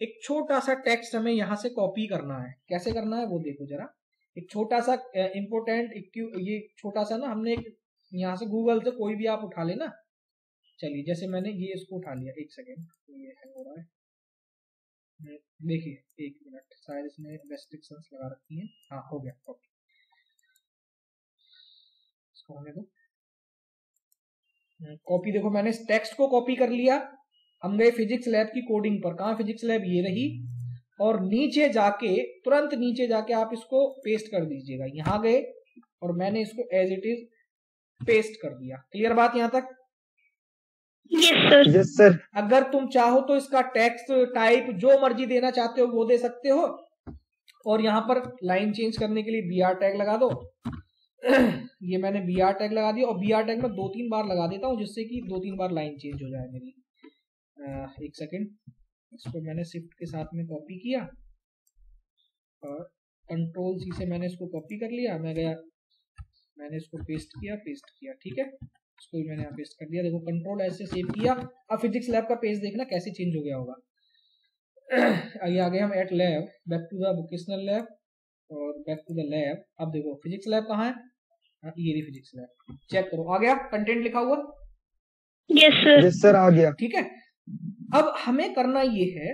एक छोटा सा टेक्स्ट हमें यहाँ से कॉपी करना है। कैसे करना है वो देखो जरा। एक छोटा सा इम्पोर्टेंट, ये छोटा सा ना हमने एक यहाँ से गूगल से कोई भी आप उठा लेना। चलिए जैसे मैंने ये इसको उठा लिया, एक सेकेंड ये है हो रहा है, देखिए एक मिनट, शायद इसमें रेस्ट्रिक्शंस लगा रखी है। हाँ हो गया कॉपी, इसको होने दो। कॉपी देखो मैंने इस टेक्स्ट को कॉपी कर लिया। हम गए फिजिक्स लैब की कोडिंग पर, कहाँ फिजिक्स लैब ये रही, और नीचे जाके तुरंत नीचे जाके आप इसको पेस्ट कर दीजिएगा। यहाँ गए और मैंने इसको एज इट इज पेस्ट कर दिया। क्लियर बात यहाँ तक?
Yes sir.
अगर तुम चाहो तो इसका टेक्स्ट टाइप जो मर्जी देना चाहते हो वो दे सकते हो, और यहाँ पर लाइन चेंज करने के लिए br टैग लगा दो। ये मैंने br टैग लगा दिया और br टैग में 2-3 बार लगा देता हूँ जिससे कि 2-3 बार लाइन चेंज हो जाए मेरी। एक सेकेंड, इसको मैंने शिफ्ट के साथ में कॉपी किया और कंट्रोल सी से मैंने इसको कॉपी कर लिया। मैं गया, मैंने इसको पेस्ट किया। ठीक है, इसको भी मैंने यहाँ पेस्ट कर दिया। देखो कंट्रोल ऐसे सेव किया। अब फिजिक्स लैब का पेज देखना कैसे चेंज हो गया होगा। आगे आ गए हम at lab, back to the vocational lab और बैक टू द लैब। अब देखो फिजिक्स लैब कहाँ है, ये रही फिजिक्स लैब। चेक करो आ गया कंटेंट लिखा हुआ?
यस सर आ गया।
ठीक है, अब हमें करना ये है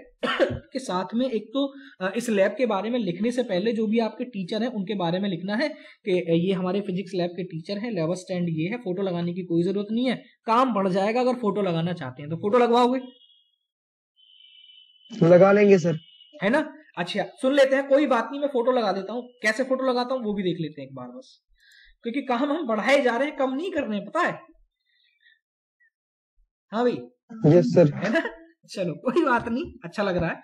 कि साथ में एक तो इस लैब के बारे में लिखने से पहले जो भी आपके टीचर हैं उनके बारे में लिखना है कि ये हमारे फिजिक्स लैब के टीचर हैं, लेवल स्टैंड ये है। फोटो लगाने की कोई जरूरत नहीं है, काम बढ़ जाएगा अगर फोटो लगाना चाहते हैं तो। फोटो लगवाओगे?
लगा लेंगे सर।
है ना? अच्छा सुन लेते हैं, कोई बात नहीं, मैं फोटो लगा देता हूँ। कैसे फोटो लगाता हूँ वो भी देख लेते हैं एक बार बस, क्योंकि काम हम बढ़ाए जा रहे हैं, कम नहीं कर रहे हैं, पता है? हाँ भाई
यस सर।
है ना? चलो कोई बात नहीं, अच्छा लग रहा है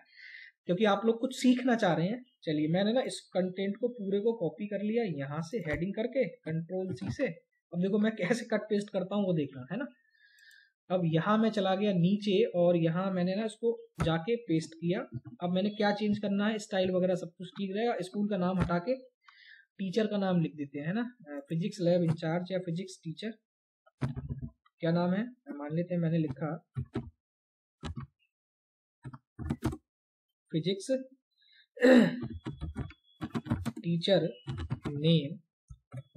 क्योंकि आप लोग कुछ सीखना चाह रहे हैं। चलिए मैंने ना इस कंटेंट को पूरे को कॉपी कर लिया यहाँ से हेडिंग करके कंट्रोल सी से। अब देखो मैं कैसे कट पेस्ट करता हूँ वो देखना है ना। अब यहाँ मैं चला गया नीचे और यहाँ मैंने ना इसको जाके पेस्ट किया। अब मैंने क्या चेंज करना है, स्टाइल वगैरह सब कुछ ठीक रहेगा। स्कूल का नाम हटा के टीचर का नाम लिख देते हैं ना, फिजिक्स लैब इंचार्ज या फिजिक्स टीचर, क्या नाम है मान लेते हैं। मैंने लिखा फिजिक्स टीचर नेम,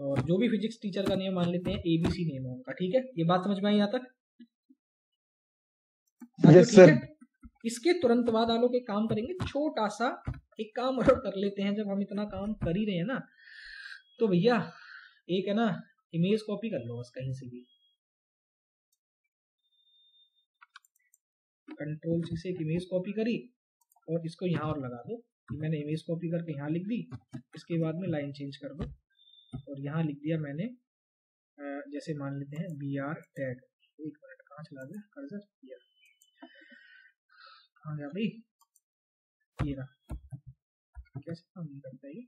और जो भी फिजिक्स टीचर का नेम मान लेते हैं ABC नेम है उनका। ठीक है, ये बात समझ में आई यहाँ तक?
Yes sir.
इसके तुरंत बाद आप लोग एक काम करेंगे, छोटा सा एक काम और कर लेते हैं। जब हम इतना काम कर ही रहे हैं ना तो भैया एक है ना इमेज कॉपी कर लो बस कहीं से भी। कंट्रोल सी से एक इमेज कॉपी करी और इसको यहाँ और लगा दो। मैंने इमेज कॉपी करके यहाँ लिख दी, इसके बाद में लाइन चेंज कर दो और यहाँ लिख दिया मैंने जैसे मान लेते हैं br टैग। एक मिनट, कहाँ चला गया कर्सर? कहाँ गया भाई? ये रहा। कैसे काम नहीं करता ये?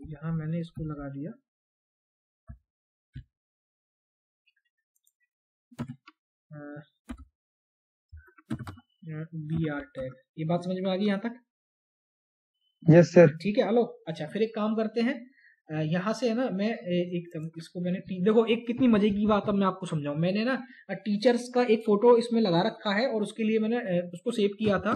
यहाँ मैंने इसको लगा दिया BR टैग। ये बात समझ में आ गई यहाँ तक?
Yes sir.
ठीक है। हेलो, अच्छा फिर एक काम करते हैं, यहाँ से है ना मैं एक इसको मैंने देखो एक कितनी मजे की बात अब मैं आपको समझाऊं। मैंने ना टीचर्स का एक फोटो इसमें लगा रखा है और उसके लिए मैंने उसको सेव किया था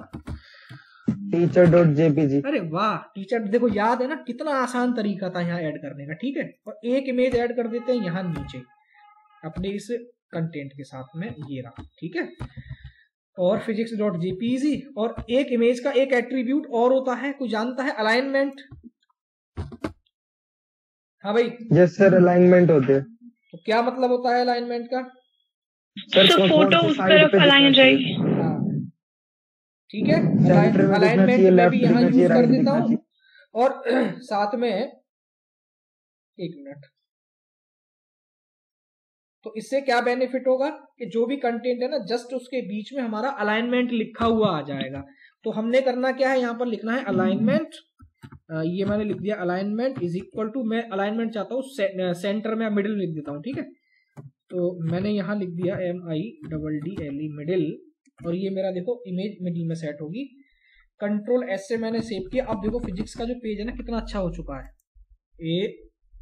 teacher.jpg।
अरे वाह, टीचर देखो याद है ना, कितना आसान तरीका था यहाँ ऐड करने का। ठीक है, और एक इमेज ऐड कर देते हैं यहाँ नीचे अपने इस कंटेंट के साथ में, ये रहा। ठीक है, और physics.jpg। और एक इमेज का एक एट्रीब्यूट और होता है, कोई जानता है? अलाइनमेंट। हाँ भाई।
यस सर, अलाइनमेंट होते हैं।
तो क्या मतलब होता है अलाइनमेंट का?
सर फोटो उस तरफ अलाइन हो जाएगी।
हाँ ठीक है, अलाइनमेंट में भी यहाँ यूज कर देता हूँ। और साथ में एक मिनट, तो इससे क्या बेनिफिट होगा कि जो भी कंटेंट है ना जस्ट उसके बीच में हमारा अलाइनमेंट लिखा हुआ आ जाएगा। तो हमने करना क्या है, यहाँ पर लिखना है अलाइनमेंट। ये मैंने लिख दिया, अलाइनमेंट इज इक्वल टू, मैं अलाइनमेंट चाहता हूँ सेंटर में, मिडिल लिख देता हूँ। ठीक है, तो मैंने यहाँ लिख दिया MIDDLE मिडिल, और ये मेरा देखो इमेज मिडिल में सेट होगी। कंट्रोल S से मैंने सेव किया। अब देखो फिजिक्स का जो पेज है ना कितना अच्छा हो चुका है। ये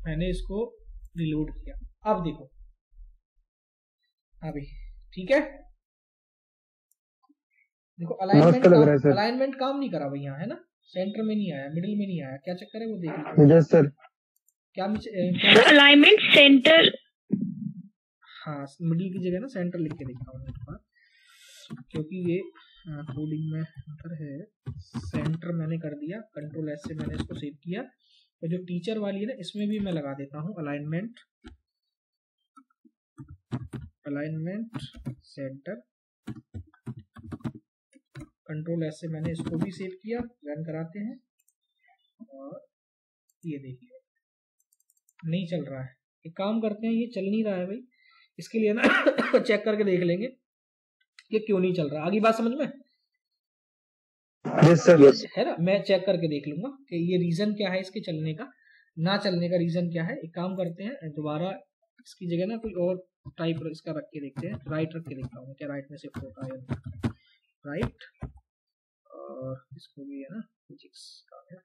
मैंने इसको रिलोड किया, अब देखो अभी ठीक है। देखो अलाइनमेंट काम नहीं करा भाई यहाँ, है ना, सेंटर में नहीं आया, मिडिल में नहीं आया। क्या चक्कर है वो देख लीजिए।
Yes sir.
क्या
अलाइनमेंट सेंटर,
हाँ मिडिल की जगह ना सेंटर लिख के देखता हूँ एक बार, क्योंकि ये कोडिंग में अंतर है। सेंटर मैंने कर दिया, कंट्रोल S से मैंने इसको सेव किया। और जो टीचर वाली है ना इसमें भी मैं लगा देता हूँ अलाइनमेंट सेंटर। कंट्रोल S से मैंने इसको भी सेव किया। रन कराते हैं और ये देखिए नहीं चल रहा है। एक काम करते हैं, ये चल नहीं रहा है भाई, इसके लिए ना चेक करके देख लेंगे कि क्यों नहीं चल रहा। आगे बात समझ में?
Yes sir.
है ना, मैं चेक करके देख लूंगा कि ये रीजन क्या है इसके चलने का, ना चलने का रीजन क्या है। एक काम करते हैं, दोबारा इसकी जगह ना कोई और टाइप इसका रख के देखते हैं। राइट रख के देखता हूँ क्या राइट में शिफ्ट होता है। राइट, और इसको भी है ना फिजिक्स का है,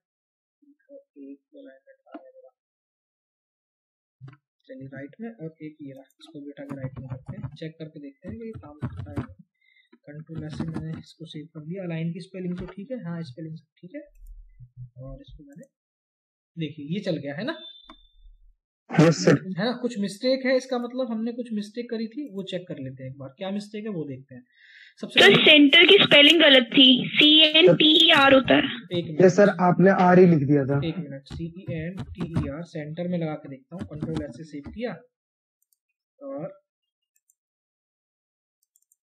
चलिए राइट में, और एक ये रहा, इसको भी उठा के राइट में करते हैं। चेक करके देखते हैं कि ये काम करता है। कंट्रोल S से मैंने इसको सेव कर दिया। अलाइन की स्पेलिंग तो ठीक है, हाँ स्पेलिंग ठीक है, और इसको मैंने देखिए ये चल गया है ना।
Yes sir.
है ना, कुछ मिस्टेक है, इसका मतलब हमने कुछ मिस्टेक करी थी, वो चेक कर लेते हैं एक बार। क्या मिस्टेक है वो देखते हैं। सबसे
तो सेंटर की स्पेलिंग गलत थी, CENTER होता है।
एक मिनट,
यस सर, आपने R ही लिख दिया था।
एक मिनट, CENTER सेंटर में लगा के देखता हूँ। कंट्रोल S से सेव किया और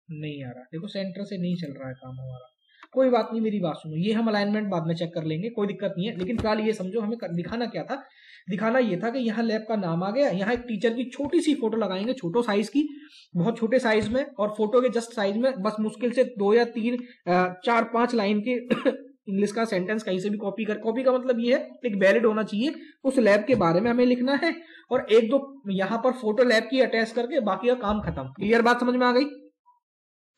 नहीं आ रहा। देखो सेंटर से नहीं चल रहा है काम हमारा। कोई बात नहीं, मेरी बात सुनो, ये हम अलाइनमेंट बाद में चेक कर लेंगे, कोई दिक्कत नहीं है। लेकिन फिलहाल ये समझो हमें दिखाना क्या था। दिखाना ये था कि यहाँ लैब का नाम आ गया, यहाँ एक टीचर की छोटी सी फोटो लगाएंगे, छोटो साइज की, बहुत छोटे साइज में, और फोटो के जस्ट साइज में बस मुश्किल से 2 या 3 4 5 लाइन के इंग्लिश का सेंटेंस कहीं से भी कॉपी का मतलब ये है एक वैलिड होना चाहिए, उस लैब के बारे में हमें लिखना है, और 1-2 यहाँ पर फोटो लैब की अटैच करके बाकी का काम खत्म। क्लियर बात समझ में आ गई?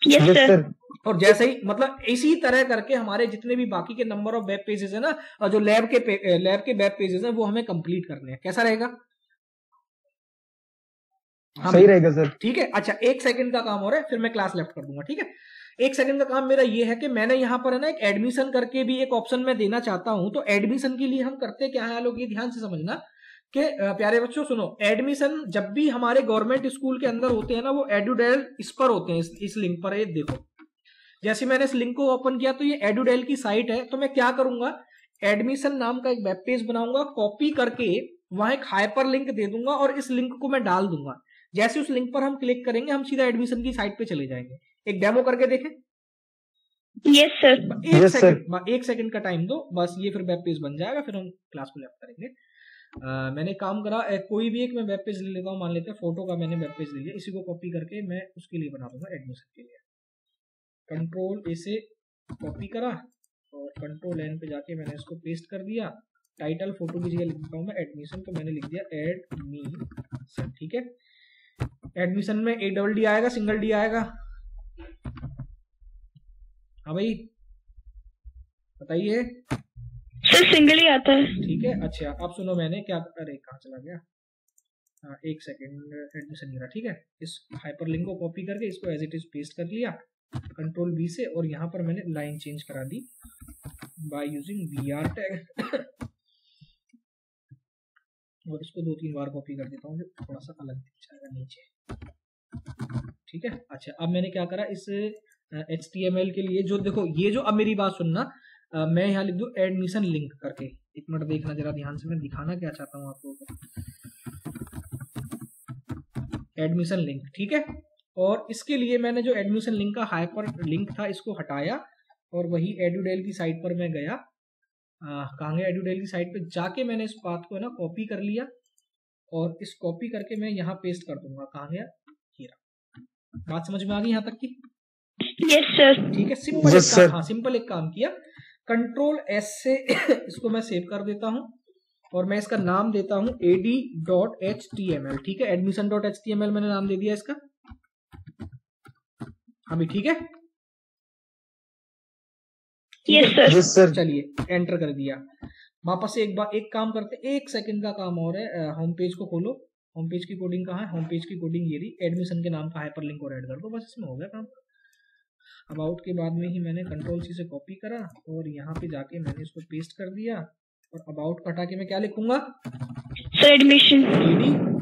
Yes sir.
और जैसे ही मतलब इसी तरह करके हमारे जितने भी बाकी के नंबर ऑफ वेब पेजेस है ना, और जो लैब के वेब पेजेस हैं वो हमें कंप्लीट करने हैं। कैसा रहेगा?
सही रहेगा सर।
ठीक है, अच्छा 1 सेकंड का काम हो रहा है, फिर मैं क्लास लेफ्ट कर दूंगा। ठीक है, 1 सेकंड का काम मेरा ये है कि मैंने यहाँ पर है ना एक एडमिशन करके भी एक ऑप्शन में देना चाहता हूं। तो एडमिशन के लिए हम करते क्या है, लोग ये ध्यान से समझना कि प्यारे बच्चों सुनो, एडमिशन जब भी हमारे गवर्नमेंट स्कूल के अंदर होते हैं ना, वो एडुडेल इस पर होते हैं, इस लिंक पर। ये देखो, जैसे मैंने इस लिंक को ओपन किया तो ये एडुडेल की साइट है। तो मैं क्या करूंगा, एडमिशन नाम का एक वेब पेज बनाऊंगा, कॉपी करके वहां एक हाइपर लिंक दे दूंगा और इस लिंक को मैं डाल दूंगा। जैसे उस लिंक पर हम क्लिक करेंगे हम सीधा एडमिशन की साइट पे चले जाएंगे। एक डेमो करके देखें।
Yes sir.
1 सेकंड का टाइम दो बस, ये फिर वेब पेज बन जाएगा, फिर हम क्लास को लेफ्ट करेंगे। मैंने काम करा, कोई भी एक मैं वेब पेज ले लेता हूँ, मान लेते हैं फोटो का मैंने वेब पेज ले लिया, इसी को कॉपी करके मैं उसके लिए बना दूंगा एडमिशन के लिए। कंट्रोल A से कॉपी करा और कंट्रोल N पे जाके मैंने इसको पेस्ट कर दिया टाइटल फोटो की जगह लिख देता हूँ मैं एडमिशन, तो मैंने लिख दिया एडमिशन, ठीक है। एडमिशन में एक डबल डी आएगा, सिंगल डी आएगा? हाँ भाई बताइए।
सर सिंगल ही आता है।
ठीक है, अच्छा अब सुनो मैंने क्या, अरे कहाँ चला गया, हाँ एक सेकेंड, एडमिशन गिरा, ठीक है। इस हाइपरलिंक को कॉपी करके इसको एज इट इज पेस्ट कर लिया कंट्रोल V से, और यहाँ पर मैंने लाइन चेंज करा दी बाय यूजिंग VR टैग और इसको 2-3 बार कॉपी कर देता हूँ, थोड़ा सा अलग दिख जाएगा नीचे, ठीक है। अच्छा अब मैंने क्या करा, इस HTML के लिए जो देखो ये जो, अब मेरी बात सुनना, मैं यहाँ लिख दूँ एडमिशन लिंक करके, एक मिनट देखना जरा ध्यान से, मैं दिखाना क्या चाहता हूँ आप लोगों को, एडमिशन लिंक, ठीक है। और इसके लिए मैंने जो एडमिशन लिंक का हाइपर लिंक था इसको हटाया और वही एडुडेल की साइट पर मैं गया, कहाँ गया, एडुडेल की साइट पे जाके मैंने इस पाथ को है ना कॉपी कर लिया और इस कॉपी करके मैं यहाँ पेस्ट कर दूंगा, कहाँ गया, हीरा। बात समझ में आ गई यहाँ तक की?
Yes sir.
ठीक है, सिंपल एक काम, हाँ सिंपल एक काम किया, कंट्रोल S से इसको मैं सेव कर देता हूँ और मैं इसका नाम देता हूँ ad.html, ठीक है। admission.html मैंने नाम दे दिया इसका, अभी ठीक है।
Yes sir.
चलिए एंटर कर दिया। वापस से एक बार एक काम करते, 1 सेकंड का काम और है, होम पेज को खोलो, होम पेज की कोडिंग कहाँ है, होम पेज की कोडिंग ये रही, एडमिशन के नाम का हाइपरलिंक और ऐड कर दो, बस इसमें हो गया काम। अबाउट के बाद में ही मैंने कंट्रोल C से कॉपी करा और यहाँ पे जाके मैंने इसको पेस्ट कर दिया और अबाउट कटा के मैं क्या लिखूंगा,
सर एडमिशन,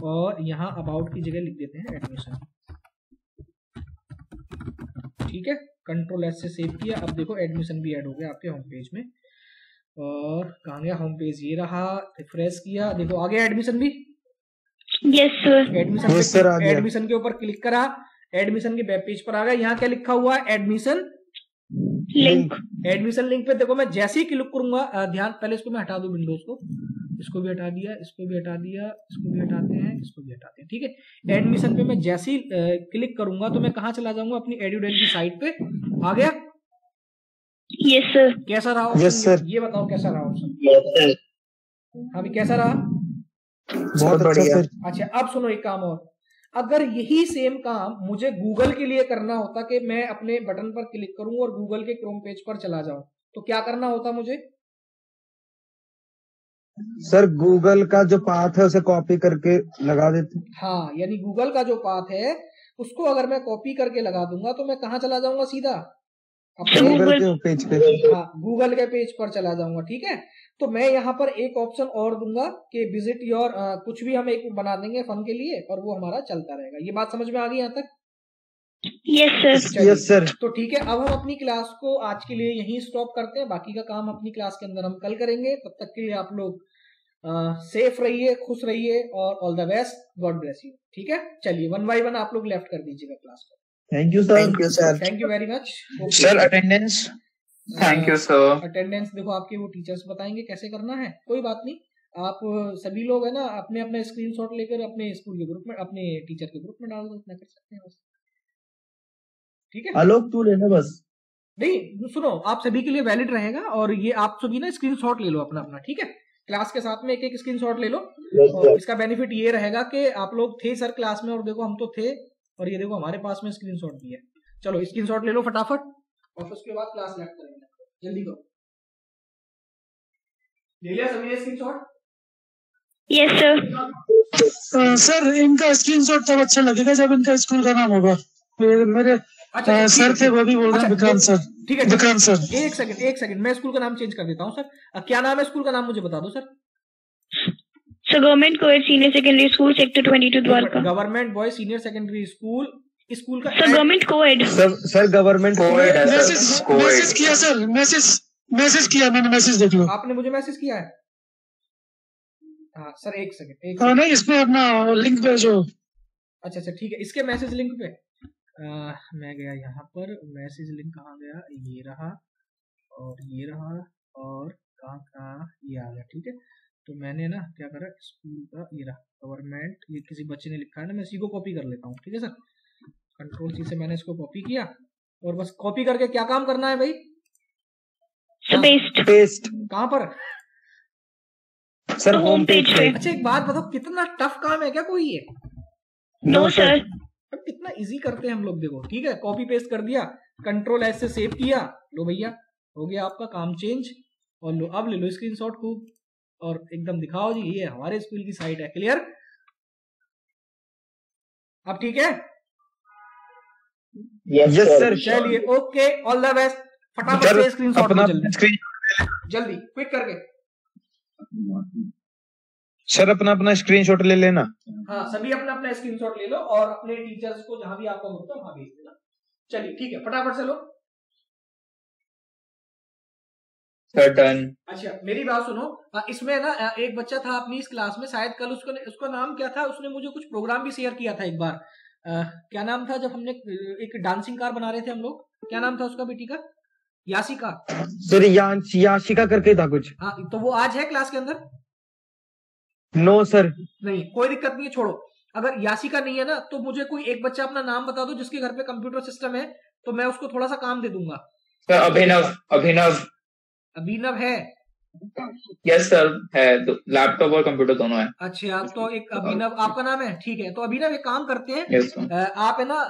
और यहाँ अबाउट की जगह लिख देते हैं एडमिशन, ठीक है। कंट्रोल S से सेव किया, अब देखो एडमिशन भी ऐड हो गया आपके होम पेज में। और कहाँ गया होम पेज, ये रहा, रिफ्रेश किया, देखो आ गया एडमिशन भी।
Yes sir.
एडमिशन के ऊपर क्लिक करा, एडमिशन के वेब पेज पर आ गया, यहाँ क्या लिखा हुआ है, एडमिशन
लिंक।
एडमिशन लिंक पे देखो मैं जैसे ही क्लिक करूंगा, ध्यान, पहले इसको मैं हटा दूं विंडोज को, इसको भी हटा दिया, इसको भी हटा दिया, इसको भी हटाते हैं, इसको भी हटाते हैं, ठीक है। एडमिशन पे मैं जैसे ही क्लिक करूंगा तो मैं कहाँ चला जाऊंगा, अपनी एडुडेल की साइट पे आ गया।
Yes sir.
कैसा रहा ऑप्शन?
Yes sir.
ये बताओ कैसा रहा ऑप्शन? अभी कैसा रहा?
बहुत बढ़िया।
अच्छा अब सुनो एक काम और, अगर यही सेम काम मुझे गूगल के लिए करना होता कि मैं अपने बटन पर क्लिक करूं और गूगल के क्रोम पेज पर चला जाऊं, तो क्या करना होता मुझे?
सर गूगल का जो पाथ है उसे कॉपी करके लगा देते।
हाँ, यानी गूगल का जो पाथ है उसको अगर मैं कॉपी करके लगा दूंगा तो मैं कहाँ चला जाऊंगा, सीधा अपने
गूगल के पेज पे।
हाँ गूगल के पेज पर चला जाऊंगा, ठीक है। तो मैं यहाँ पर एक ऑप्शन और दूंगा कि विजिट योर, कुछ भी हम एक बना देंगे फन के लिए और वो हमारा चलता रहेगा। ये बात समझ में आ गई यहाँ तक?
Yes sir.
Yes sir.
तो ठीक है, अब हम अपनी क्लास को आज के लिए यहीं स्टॉप करते हैं, बाकी का काम अपनी क्लास के अंदर हम कल करेंगे। तब तक के लिए आप लोग सेफ रहिए, खुश रहिए और all the best, God bless you, ठीक है। चलिए 1 by 1 आप लोग लेफ्ट कर दीजिएगा क्लास को।
Thank you sir.
Thank you sir.
Thank you very much
sir. Attendance.
Thank you sir.
Attendance देखो आपके वो टीचर्स बताएंगे कैसे करना है, कोई बात नहीं, आप सभी लोग है ना अपने अपने स्क्रीनशॉट लेकर अपने स्कूल के ग्रुप में, अपने टीचर के ग्रुप में डाल दो, इतना कर सकते हैं बस, ठीक है।
आलोक तू लेना बस।
नहीं सुनो, आप सभी के लिए वैलिड रहेगा और ये आप सभी ना स्क्रीनशॉट ले लो अपना अपना, ठीक है। क्लास के साथ में एक एक स्क्रीनशॉट ले लो और इसका बेनिफिट ये रहेगा कि आप लोग थे सर क्लास में और देखो हम तो थे और ये देखो हमारे पास में स्क्रीनशॉट भी है। चलो स्क्रीनशॉट ले लो फटाफट और उसके बाद क्लास लेफ्ट करेंगे, जल्दी करो। ले लिया सभी ने स्क्रीनशॉट?
Yes sir.
सर इनका स्क्रीनशॉट तब अच्छा लगेगा जब इनका स्कूल का नाम होगा। मेरे सर थे वो भी बोल रहे हैं विक्रांत सर।
ठीक है
विक्रांत सर।
एक सेकंड मैं स्कूल का नाम चेंज कर देता हूँ सर। क्या नाम है स्कूल का नाम मुझे बता दो sir.
Government coed senior secondary school sector 22 Dwarka.
Government boys senior secondary school, school का
sir government coed.
Sir government
coed है
मैसेज किया सर, मैसेज किया मैंने, मैसेज देख लो।
आपने मुझे मैसेज किया है? हाँ सर एक सेकंड।
हाँ नहीं इसमें अपना लिंक भेजो।
अच्छा ठीक है, इसके मैसेज लिंक पे मैं गया यहाँ पर, मैसेज लिंक कहाँ गया, ये रहा और ये रहा और कहाँ ये आ गया, ठीक है। तो मैंने ना क्या करा, स्कूल का ये रहा गवर्नमेंट, ये किसी बच्चे ने लिखा है ना, मैं इसी को कॉपी कर लेता हूँ, ठीक है सर। कंट्रोल C से मैंने इसको कॉपी किया और बस कॉपी करके क्या काम करना है भाई,
पेस्ट।
पेस्ट
कहाँ पर,
सर होम पेज पे।
अच्छा एक बात बताओ, कितना टफ काम है क्या कोई ये?
No sir.
अब कितना इजी करते हैं हम लोग, देखो ठीक है, कॉपी पेस्ट कर दिया, कंट्रोल एस से सेव किया, लो भैया हो गया आपका काम चेंज, और लो अब ले लो स्क्रीनशॉट खूब और एकदम दिखाओ जी ये हमारे स्कूल की साइट है। क्लियर? अब ठीक है?
Yes sir.
चलिए ओके, ऑल द बेस्ट। फटाफट से स्क्रीनशॉट लो जल्दी क्विक करके।
सर अपना अपना स्क्रीनशॉट ले लेना।
हाँ सभी अपना अपना स्क्रीनशॉट ले लो और अपने टीचर्स को जहां भी आपका ग्रुप है वहां भेज देना। चलिए ठीक है, फटाफट से लो।
Sir done.
अच्छा मेरी बात सुनो, इसमें ना एक बच्चा था अपनी इस क्लास में, शायद कल उसका नाम क्या था, उसने मुझे कुछ प्रोग्राम भी शेयर किया था एक बार। क्या नाम था जब हमने एक डांसिंग कार बना रहे थे हम लोग, क्या नाम था उसका बेटी का? याशिका।
सर याशिका करके था कुछ।
हाँ तो वो आज है क्लास के अंदर?
No sir.
नहीं कोई दिक्कत नहीं है, छोड़ो। अगर याशिका नहीं है ना तो मुझे कोई एक बच्चा अपना नाम बता दो जिसके घर पे कंप्यूटर सिस्टम है, तो मैं उसको थोड़ा सा काम दे दूंगा।
सर अभिनव। अभिनव
अभिनव है?
यस सर है, तो लैपटॉप और कंप्यूटर दोनों है।
अच्छा तो एक अभिनव आपका नाम है, ठीक है। तो अभिनव एक काम करते हैं,
यस सर।
आप है ना